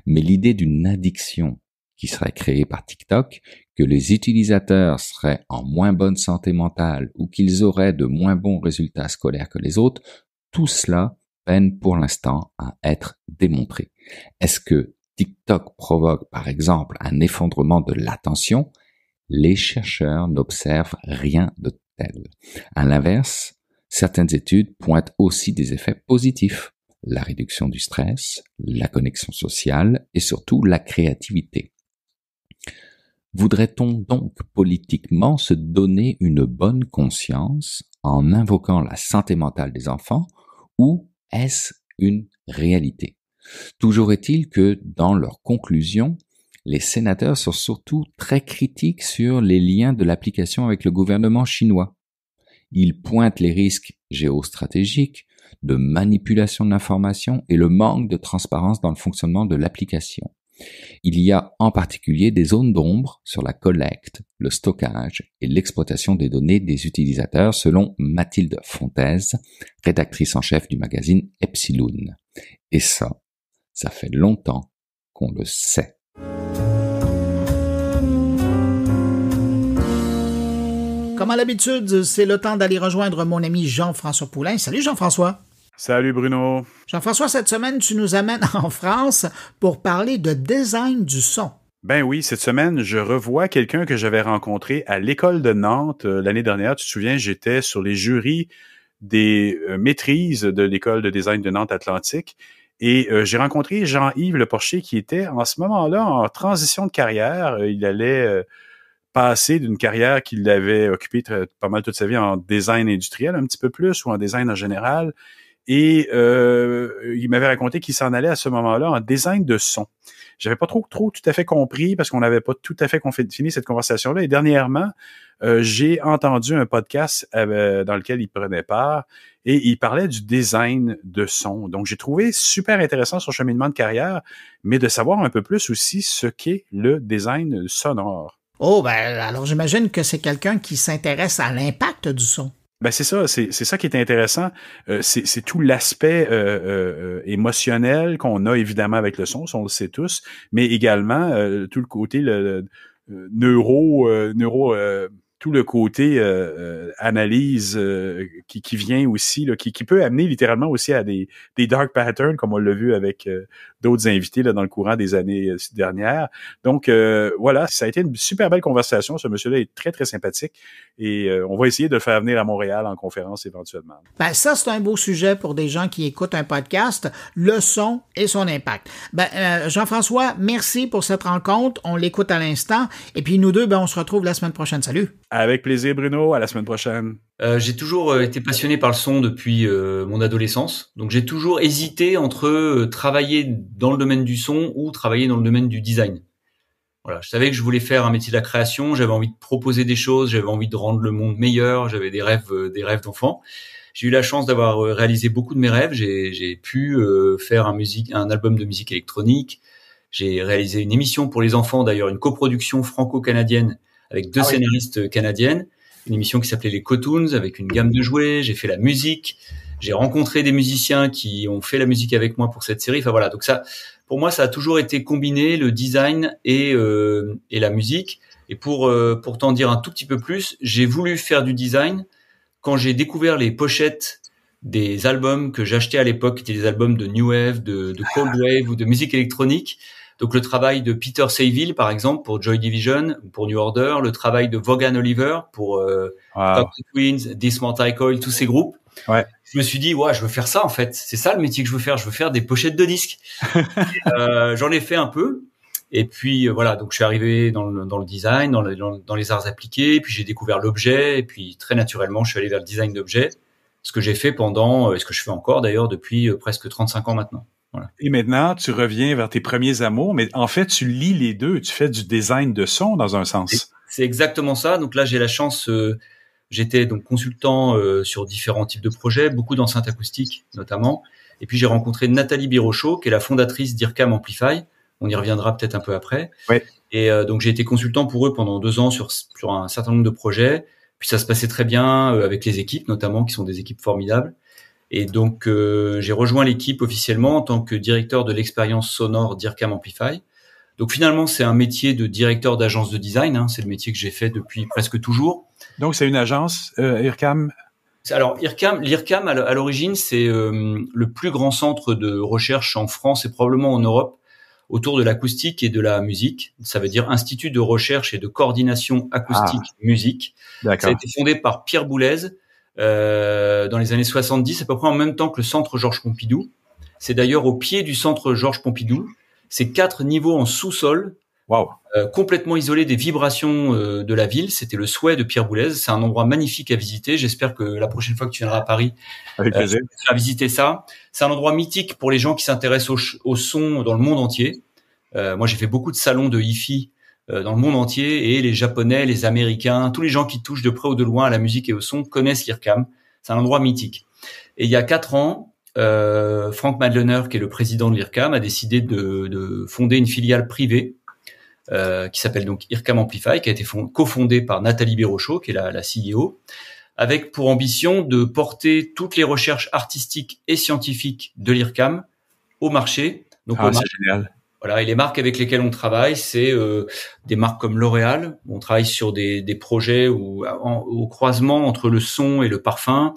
Mais l'idée d'une addiction qui serait créée par TikTok, que les utilisateurs seraient en moins bonne santé mentale ou qu'ils auraient de moins bons résultats scolaires que les autres, tout cela peine pour l'instant à être démontré. Est-ce que TikTok provoque par exemple un effondrement de l'attention ? Les chercheurs n'observent rien de tel. À l'inverse, certaines études pointent aussi des effets positifs. La réduction du stress, la connexion sociale et surtout la créativité. Voudrait-on donc politiquement se donner une bonne conscience en invoquant la santé mentale des enfants ou est-ce une réalité? Toujours est-il que dans leurs conclusions, les sénateurs sont surtout très critiques sur les liens de l'application avec le gouvernement chinois. Il pointe les risques géostratégiques, de manipulation de l'information et le manque de transparence dans le fonctionnement de l'application. Il y a en particulier des zones d'ombre sur la collecte, le stockage et l'exploitation des données des utilisateurs selon Mathilde Fontaise, rédactrice en chef du magazine Epsilon. Et ça fait longtemps qu'on le sait. Comme à l'habitude, c'est le temps d'aller rejoindre mon ami Jean-François Poulain. Salut Jean-François. Salut Bruno. Jean-François, cette semaine, tu nous amènes en France pour parler de design du son. Ben oui, cette semaine, je revois quelqu'un que j'avais rencontré à l'école de Nantes l'année dernière. Tu te souviens, j'étais sur les jurys des maîtrises de l'école de design de Nantes Atlantique. Et j'ai rencontré Jean-Yves Leporcher qui était en ce moment-là en transition de carrière. Il allait passer d'une carrière qu'il avait occupée pas mal toute sa vie en design industriel un petit peu plus ou en design en général. Et il m'avait raconté qu'il s'en allait à ce moment-là en design de son. J'avais pas trop tout à fait compris parce qu'on n'avait pas tout à fait fini cette conversation-là. Et dernièrement, j'ai entendu un podcast dans lequel il prenait part et il parlait du design de son. Donc, j'ai trouvé super intéressant son cheminement de carrière, mais de savoir un peu plus aussi ce qu'est le design sonore. Oh, ben alors j'imagine que c'est quelqu'un qui s'intéresse à l'impact du son. Ben c'est ça qui est intéressant. C'est tout l'aspect émotionnel qu'on a évidemment avec le son, ça on le sait tous, mais également tout le côté tout le côté analyse qui vient aussi, là, qui peut amener littéralement aussi à des dark patterns, comme on l'a vu avec d'autres invités là, dans le courant des années dernières. Donc voilà, ça a été une super belle conversation. Ce monsieur-là est très, très sympathique et on va essayer de le faire venir à Montréal en conférence éventuellement. Ben ça, c'est un beau sujet pour des gens qui écoutent un podcast, le son et son impact. Ben Jean-François, merci pour cette rencontre. On l'écoute à l'instant. Et puis nous deux, ben on se retrouve la semaine prochaine. Salut! Avec plaisir, Bruno. À la semaine prochaine. J'ai toujours été passionné par le son depuis mon adolescence. Donc, j'ai toujours hésité entre travailler dans le domaine du son ou travailler dans le domaine du design. Voilà, je savais que je voulais faire un métier de la création. J'avais envie de proposer des choses. J'avais envie de rendre le monde meilleur. J'avais des rêves d'enfant. J'ai eu la chance d'avoir réalisé beaucoup de mes rêves. J'ai pu faire un album de musique électronique. J'ai réalisé une émission pour les enfants, d'ailleurs, une coproduction franco-canadienne avec deux scénaristes canadiennes, une émission qui s'appelait Les Cotoons, avec une gamme de jouets. J'ai fait la musique, j'ai rencontré des musiciens qui ont fait la musique avec moi pour cette série. Enfin voilà, donc ça, pour moi, ça a toujours été combiné, le design et la musique. Et pour t'en dire un tout petit peu plus, j'ai voulu faire du design quand j'ai découvert les pochettes des albums que j'achetais à l'époque, qui étaient des albums de New Wave, de Cold Wave ou de musique électronique. Donc le travail de Peter Saville, par exemple, pour Joy Division, pour New Order, le travail de Vaughan Oliver pour Toxic Twins, Dismount Coil, tous ces groupes. Ouais. Je me suis dit, je veux faire ça en fait. C'est ça le métier que je veux faire. Je veux faire des pochettes de disques. J'en ai fait un peu. Et puis voilà, donc je suis arrivé dans le design, dans les arts appliqués. Puis j'ai découvert l'objet. Et puis très naturellement, je suis allé vers le design d'objets. Ce que j'ai fait ce que je fais encore d'ailleurs depuis presque 35 ans maintenant. Voilà. Et maintenant, tu reviens vers tes premiers amours, mais en fait, tu lis les deux. Tu fais du design de son dans un sens. C'est exactement ça. Donc là, j'ai la chance. J'étais donc consultant sur différents types de projets, beaucoup d'enceintes acoustiques notamment. Et puis j'ai rencontré Nathalie Birochot, qui est la fondatrice d'IRCAM Amplify. On y reviendra peut-être un peu après. Ouais. Et donc j'ai été consultant pour eux pendant 2 ans sur un certain nombre de projets. Puis ça se passait très bien avec les équipes, notamment, qui sont des équipes formidables. Et donc, j'ai rejoint l'équipe officiellement en tant que directeur de l'expérience sonore d'IRCAM Amplify. Donc, finalement, c'est un métier de directeur d'agence de design. C'est le métier que j'ai fait depuis presque toujours. Donc, c'est une agence, IRCAM? Alors, l'IRCAM, à l'origine, c'est le plus grand centre de recherche en France et probablement en Europe autour de l'acoustique et de la musique. Ça veut dire Institut de recherche et de coordination acoustique-musique. D'accord. Ça a été fondé par Pierre Boulez dans les années 70, à peu près en même temps que le centre Georges Pompidou. C'est d'ailleurs au pied du centre Georges Pompidou. C'est 4 niveaux en sous-sol, complètement isolés des vibrations de la ville. C'était le souhait de Pierre Boulez. C'est un endroit magnifique à visiter. J'espère que la prochaine fois que tu viendras à Paris, tu vas visiter ça. C'est un endroit mythique pour les gens qui s'intéressent au son dans le monde entier. Moi, j'ai fait beaucoup de salons de hi-fi dans le monde entier, et les Japonais, les Américains, tous les gens qui touchent de près ou de loin à la musique et au son connaissent l'IRCAM. C'est un endroit mythique. Et il y a 4 ans, Frank Madlener, qui est le président de l'IRCAM, a décidé de fonder une filiale privée qui s'appelle donc IRCAM Amplify, qui a été cofondée par Nathalie Birochot, qui est la CEO, avec pour ambition de porter toutes les recherches artistiques et scientifiques de l'IRCAM au marché. Donc c'est génial. Voilà, et les marques avec lesquelles on travaille, c'est des marques comme L'Oréal. On travaille sur des projets au croisement entre le son et le parfum.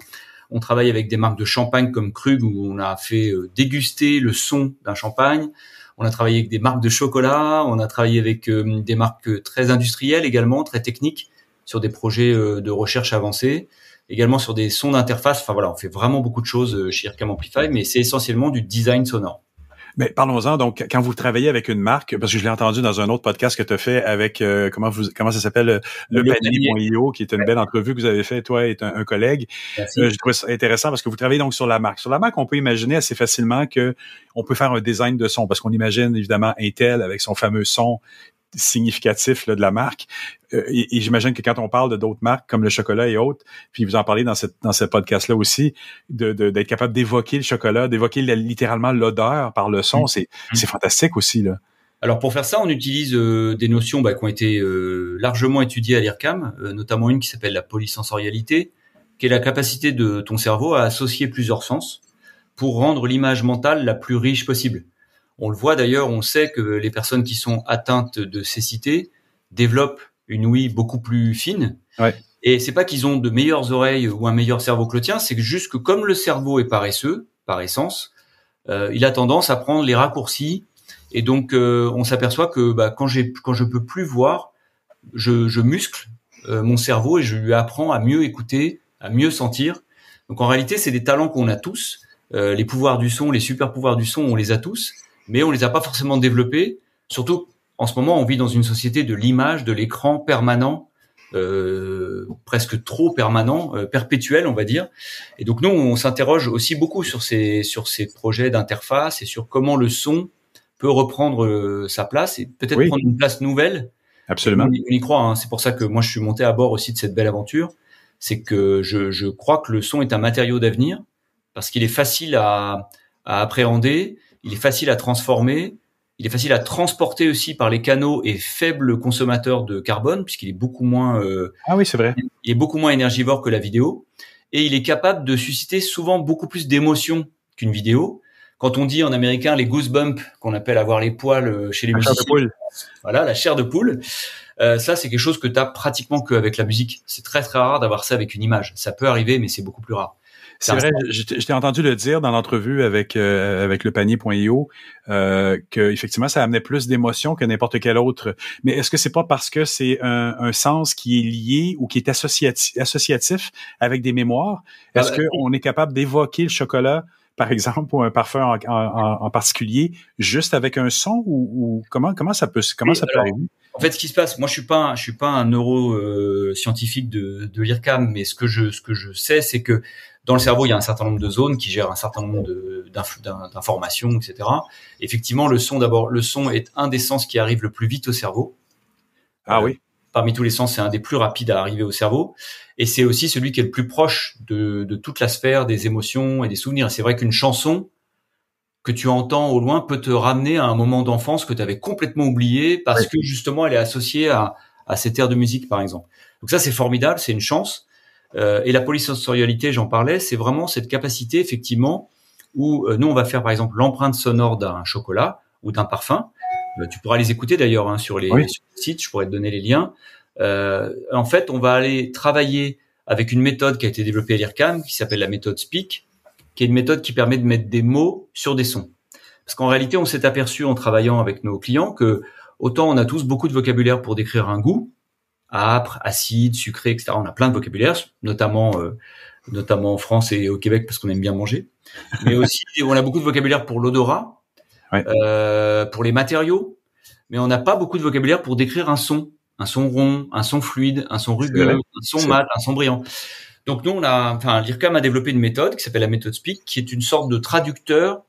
On travaille avec des marques de champagne comme Krug, où on a fait déguster le son d'un champagne. On a travaillé avec des marques de chocolat. On a travaillé avec des marques très industrielles également, très techniques, sur des projets de recherche avancée. Également sur des sons d'interface. Enfin voilà, on fait vraiment beaucoup de choses chez IRCAM Amplify, mais c'est essentiellement du design sonore. Mais parlons-en. Donc, quand vous travaillez avec une marque, parce que je l'ai entendu dans un autre podcast que tu as fait avec comment ça s'appelle, le panier.io, qui est une belle entrevue que vous avez fait, toi et un collègue. J'ai trouvé ça intéressant parce que vous travaillez donc sur la marque. Sur la marque, on peut imaginer assez facilement que on peut faire un design de son, parce qu'on imagine évidemment Intel avec son fameux son significatif là, de la marque. Et j'imagine que quand on parle de d'autres marques comme le chocolat et autres, puis vous en parlez dans ce podcast-là aussi, d'être capable d'évoquer le chocolat, d'évoquer littéralement l'odeur par le son, c'est fantastique aussi là. Alors pour faire ça, on utilise des notions qui ont été largement étudiées à l'IRCAM, notamment une qui s'appelle la polysensorialité, qui est la capacité de ton cerveau à associer plusieurs sens pour rendre l'image mentale la plus riche possible. On le voit d'ailleurs, on sait que les personnes qui sont atteintes de cécité développent une ouïe beaucoup plus fine. Ouais. Et c'est pas qu'ils ont de meilleures oreilles ou un meilleur cerveau que le tien, c'est que juste que comme le cerveau est paresseux, par essence, il a tendance à prendre les raccourcis. Et donc, on s'aperçoit que quand je peux plus voir, je muscle mon cerveau et je lui apprends à mieux écouter, à mieux sentir. Donc en réalité, c'est des talents qu'on a tous. Les pouvoirs du son, les super pouvoirs du son, on les a tous, mais on les a pas forcément développés. Surtout, en ce moment, on vit dans une société de l'image, de l'écran permanent, presque trop permanent, perpétuel, on va dire. Et donc nous, on s'interroge aussi beaucoup sur ces projets d'interface et sur comment le son peut reprendre sa place et peut-être prendre une place nouvelle. Absolument. On y croit. Hein. C'est pour ça que moi, je suis monté à bord aussi de cette belle aventure. C'est que je crois que le son est un matériau d'avenir parce qu'il est facile à appréhender, il est facile à transformer, il est facile à transporter aussi par les canaux et faible consommateur de carbone puisqu'il est beaucoup moins. Ah oui, c'est vrai. Il est beaucoup moins énergivore que la vidéo et il est capable de susciter souvent beaucoup plus d'émotions qu'une vidéo. Quand on dit en américain les goosebumps, qu'on appelle avoir les poils chez les musiciens, voilà, la chair de poule, ça c'est quelque chose que tu as pratiquement qu'avec la musique. C'est très très rare d'avoir ça avec une image. Ça peut arriver, mais c'est beaucoup plus rare. C'est vrai, je t'ai entendu le dire dans l'entrevue avec le panier.io que effectivement ça amenait plus d'émotions que n'importe quel autre. Mais est-ce que c'est pas parce que c'est un sens qui est lié ou qui est associatif avec des mémoires? Est-ce qu'on est capable d'évoquer le chocolat, par exemple, ou un parfum en particulier, juste avec un son ou comment ça peut arriver? En fait, ce qui se passe, moi, je suis pas un neuroscientifique de l'IRCAM, mais ce que je sais, c'est que dans le cerveau, il y a un certain nombre de zones qui gèrent un certain nombre d'informations, etc. Effectivement, le son est un des sens qui arrive le plus vite au cerveau. Ah oui. Parmi tous les sens, c'est un des plus rapides à arriver au cerveau. Et c'est aussi celui qui est le plus proche de toute la sphère des émotions et des souvenirs. C'est vrai qu'une chanson que tu entends au loin peut te ramener à un moment d'enfance que tu avais complètement oublié parce que justement, elle est associée à cette aire de musique, par exemple. Donc ça, c'est formidable, c'est une chance. Et la polysensorialité, j'en parlais, c'est vraiment cette capacité, effectivement, où nous, on va faire, par exemple, l'empreinte sonore d'un chocolat ou d'un parfum. Tu pourras les écouter, d'ailleurs, sur les sites, je pourrais te donner les liens. En fait, on va aller travailler avec une méthode qui a été développée à l'IRCAM, qui s'appelle la méthode Speak, qui est une méthode qui permet de mettre des mots sur des sons. Parce qu'en réalité, on s'est aperçu en travaillant avec nos clients que autant on a tous beaucoup de vocabulaire pour décrire un goût, âpre, acide, sucré, etc. On a plein de vocabulaire, notamment en France et au Québec parce qu'on aime bien manger. Mais aussi, on a beaucoup de vocabulaire pour l'odorat, pour les matériaux, mais on n'a pas beaucoup de vocabulaire pour décrire un son rond, un son fluide, un son rugueux, un son mat, un son brillant. Donc nous, l'IRCAM a développé une méthode qui s'appelle la méthode Speak, qui est une sorte de traducteur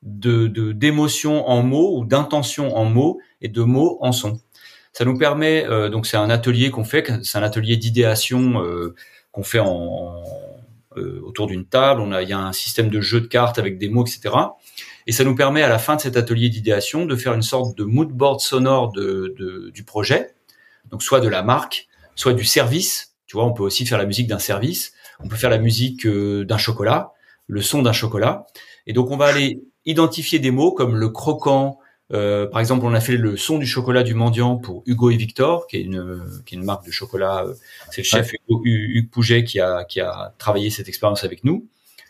d'émotions en mots ou d'intentions en mots et de mots en son. Ça nous permet, donc c'est un atelier qu'on fait, c'est un atelier d'idéation qu'on fait autour d'une table. Il y a un système de jeu de cartes avec des mots, etc. Et ça nous permet à la fin de cet atelier d'idéation de faire une sorte de mood board sonore du projet, donc soit de la marque, soit du service. Tu vois, on peut aussi faire la musique d'un service, on peut faire la musique d'un chocolat, le son d'un chocolat. Et donc on va aller identifier des mots comme le croquant. Par exemple, on a fait le son du chocolat du mendiant pour Hugo et Victor, qui est une marque de chocolat. C'est le chef Hugues Pouget qui a travaillé cette expérience avec nous.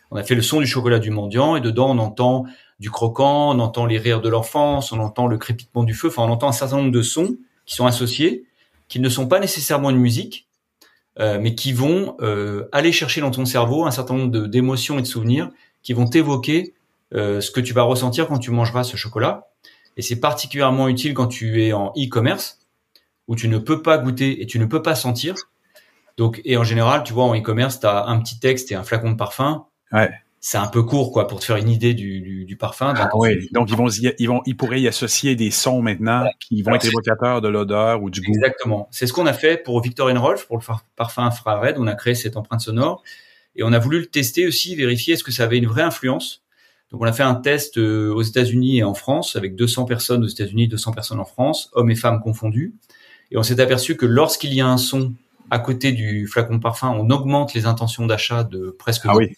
On a fait le son du chocolat du mendiant et dedans on entend du croquant, on entend les rires de l'enfance, on entend le crépitement du feu. Enfin, on entend un certain nombre de sons qui sont associés, qui ne sont pas nécessairement une musique, mais qui vont aller chercher dans ton cerveau un certain nombre d'émotions et de souvenirs qui vont t'évoquer ce que tu vas ressentir quand tu mangeras ce chocolat. Et c'est particulièrement utile quand tu es en e-commerce, où tu ne peux pas goûter et tu ne peux pas sentir. Donc, et en général, tu vois, en e-commerce, tu as un petit texte et un flacon de parfum. Ouais. C'est un peu court, quoi, pour te faire une idée du parfum. Oui. Donc, ils pourraient y associer des sons maintenant qui vont être évocateurs de l'odeur ou du goût. Exactement. C'est ce qu'on a fait pour Viktor & Rolf, pour le parfum infrared. On a créé cette empreinte sonore et on a voulu le tester aussi, vérifier est-ce que ça avait une vraie influence. Donc, on a fait un test aux États-Unis et en France avec 200 personnes aux États-Unis, 200 personnes en France, hommes et femmes confondus. Et on s'est aperçu que lorsqu'il y a un son à côté du flacon de parfum, on augmente les intentions d'achat de presque 20%.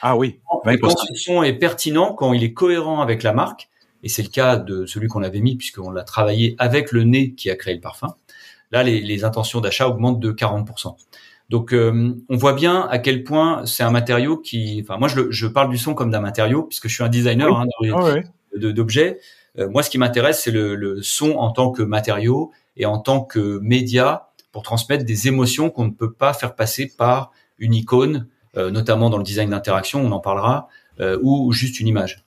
Ah oui, 20%. Et quand ce son est pertinent, quand il est cohérent avec la marque, et c'est le cas de celui qu'on avait mis puisqu'on l'a travaillé avec le nez qui a créé le parfum, là, les intentions d'achat augmentent de 40%. Donc, on voit bien à quel point c'est un matériau qui... Enfin, moi, je parle du son comme d'un matériau puisque je suis un designer d'objets. Moi, ce qui m'intéresse, c'est le son en tant que matériau et en tant que média pour transmettre des émotions qu'on ne peut pas faire passer par une icône, notamment dans le design d'interaction, on en parlera, ou juste une image.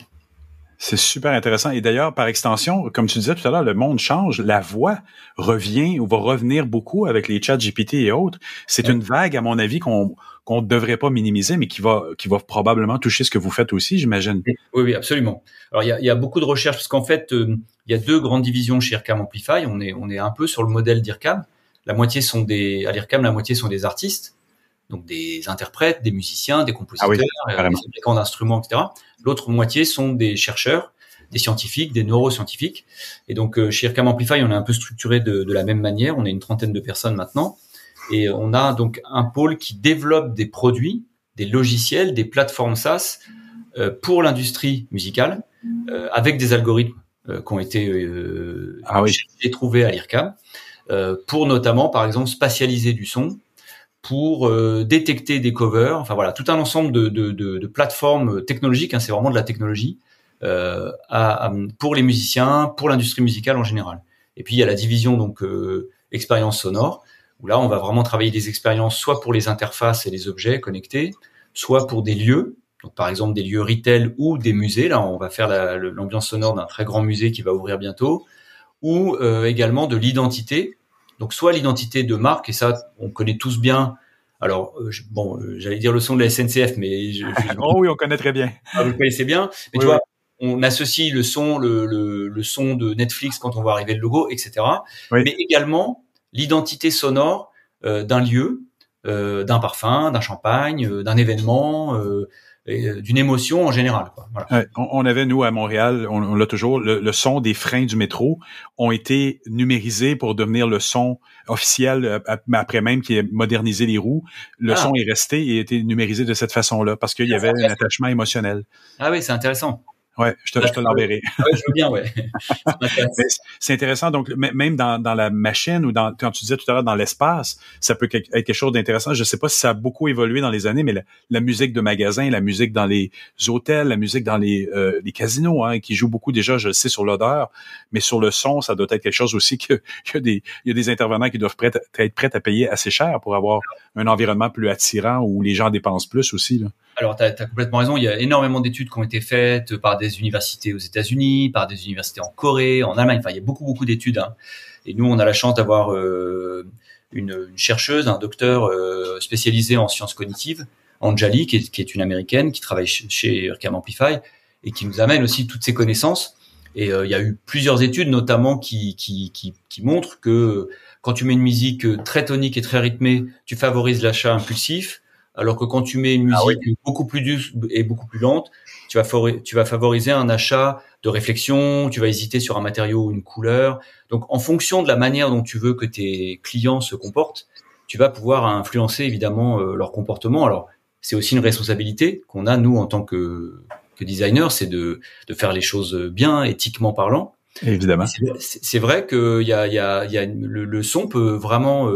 C'est super intéressant. Et d'ailleurs, par extension, comme tu disais tout à l'heure, le monde change. La voix revient ou va revenir beaucoup avec les chats GPT et autres. C'est une vague, à mon avis, qu'on ne devrait pas minimiser, mais qui va probablement toucher ce que vous faites aussi, j'imagine. Oui, absolument. Alors, il y a beaucoup de recherches, parce qu'en fait, il y a deux grandes divisions chez IRCAM Amplify. On est un peu sur le modèle d'IRCAM. À l'IRCAM, la moitié sont des artistes. Donc des interprètes, des musiciens, des compositeurs, des fabricants d'instruments, etc. L'autre moitié sont des chercheurs, des scientifiques, des neuroscientifiques. Et donc chez IRCAM Amplify, on est un peu structuré de la même manière. On est une trentaine de personnes maintenant. Et on a donc un pôle qui développe des produits, des logiciels, des plateformes SaaS pour l'industrie musicale, avec des algorithmes qui ont été trouvés à l'IRCAM, pour notamment, par exemple, spatialiser du son, pour détecter des covers, enfin voilà, tout un ensemble de plateformes technologiques, c'est vraiment de la technologie, pour les musiciens, pour l'industrie musicale en général. Et puis il y a la division donc expérience sonore, où là on va vraiment travailler des expériences soit pour les interfaces et les objets connectés, soit pour des lieux, donc par exemple des lieux retail ou des musées. Là on va faire l'ambiance sonore d'un très grand musée qui va ouvrir bientôt, ou également de l'identité. Donc soit l'identité de marque, et ça on connaît tous bien. Alors j'allais dire le son de la SNCF, mais oh oui, on connaît très bien. Vous le connaissez bien. Mais tu vois, on associe le son, le son de Netflix quand on voit arriver le logo, etc. Oui. Mais également l'identité sonore d'un lieu, d'un parfum, d'un champagne, d'un événement. D'une émotion en général, quoi. Voilà. On avait, nous, à Montréal, on l'a toujours, le son des freins du métro ont été numérisés pour devenir le son officiel, après même qu'il ait modernisé les roues. Le son est resté et a été numérisé de cette façon-là parce qu'il y avait un attachement émotionnel. Ah oui, c'est intéressant. Ouais, je te l'enverrai. Ouais, je veux bien, ouais. C'est intéressant. Donc, même dans la machine ou quand tu disais tout à l'heure dans l'espace, ça peut être quelque chose d'intéressant. Je sais pas si ça a beaucoup évolué dans les années, mais la musique de magasin, la musique dans les hôtels, la musique dans les casinos, qui joue beaucoup déjà, je le sais, sur l'odeur, mais sur le son, ça doit être quelque chose aussi qu'il y a des intervenants qui doivent être prêts à payer assez cher pour avoir un environnement plus attirant où les gens dépensent plus aussi, là. Alors, t'as complètement raison. Il y a énormément d'études qui ont été faites par des universités aux États-Unis, par des universités en Corée, en Allemagne. Enfin, il y a beaucoup d'études. Et nous, on a la chance d'avoir une chercheuse, un docteur spécialisé en sciences cognitives, Anjali, qui est une américaine, qui travaille chez IRCAM Amplify et qui nous amène aussi toutes ces connaissances. Et il y a eu plusieurs études, notamment qui montrent que quand tu mets une musique très tonique et très rythmée, tu favorises l'achat impulsif, alors que quand tu mets une musique beaucoup plus douce et beaucoup plus lente, tu vas favoriser un achat de réflexion, tu vas hésiter sur un matériau ou une couleur. Donc, en fonction de la manière dont tu veux que tes clients se comportent, tu vas pouvoir influencer évidemment leur comportement. Alors, c'est aussi une responsabilité qu'on a, nous, en tant que designer, c'est de faire les choses bien, éthiquement parlant. Évidemment. C'est vrai que le son peut vraiment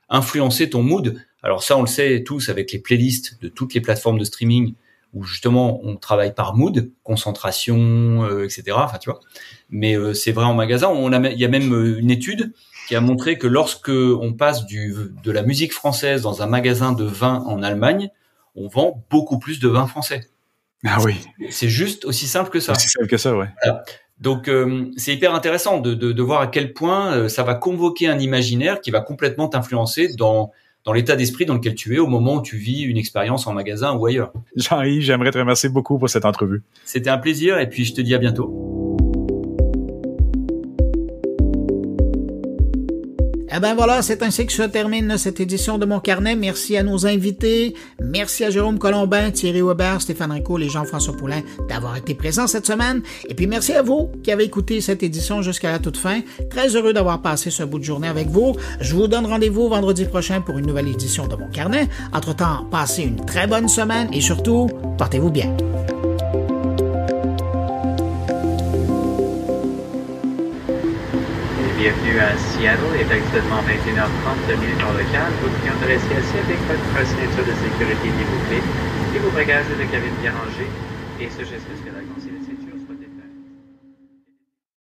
influencer ton mood. Alors ça, on le sait tous avec les playlists de toutes les plateformes de streaming où justement on travaille par mood, concentration, etc. Enfin, tu vois. Mais c'est vrai en magasin. Il y a même une étude qui a montré que lorsque on passe de la musique française dans un magasin de vin en Allemagne, on vend beaucoup plus de vin français. Ah oui. C'est juste aussi simple que ça. Aussi simple que ça, ouais. Voilà. Donc c'est hyper intéressant de voir à quel point ça va convoquer un imaginaire qui va complètement t'influencer dans l'état d'esprit dans lequel tu es au moment où tu vis une expérience en magasin ou ailleurs. Jean-Yves, j'aimerais te remercier beaucoup pour cette entrevue. C'était un plaisir et puis je te dis à bientôt. Eh ben voilà, c'est ainsi que se termine cette édition de Mon Carnet. Merci à nos invités. Merci à Jérôme Colombin, Thierry Weber, Stéphane Ricoul et Jean-François Poulain d'avoir été présents cette semaine. Et puis merci à vous qui avez écouté cette édition jusqu'à la toute fin. Très heureux d'avoir passé ce bout de journée avec vous. Je vous donne rendez-vous vendredi prochain pour une nouvelle édition de Mon Carnet. Entre-temps, passez une très bonne semaine et surtout, portez-vous bien. Bienvenue à Seattle. Il est actuellement 21h30 minutes en local. Vous devez adresser assis avec votre ceinture de sécurité débouclée et vos bagages de cabine bien rangés. Et ce geste restera considéré.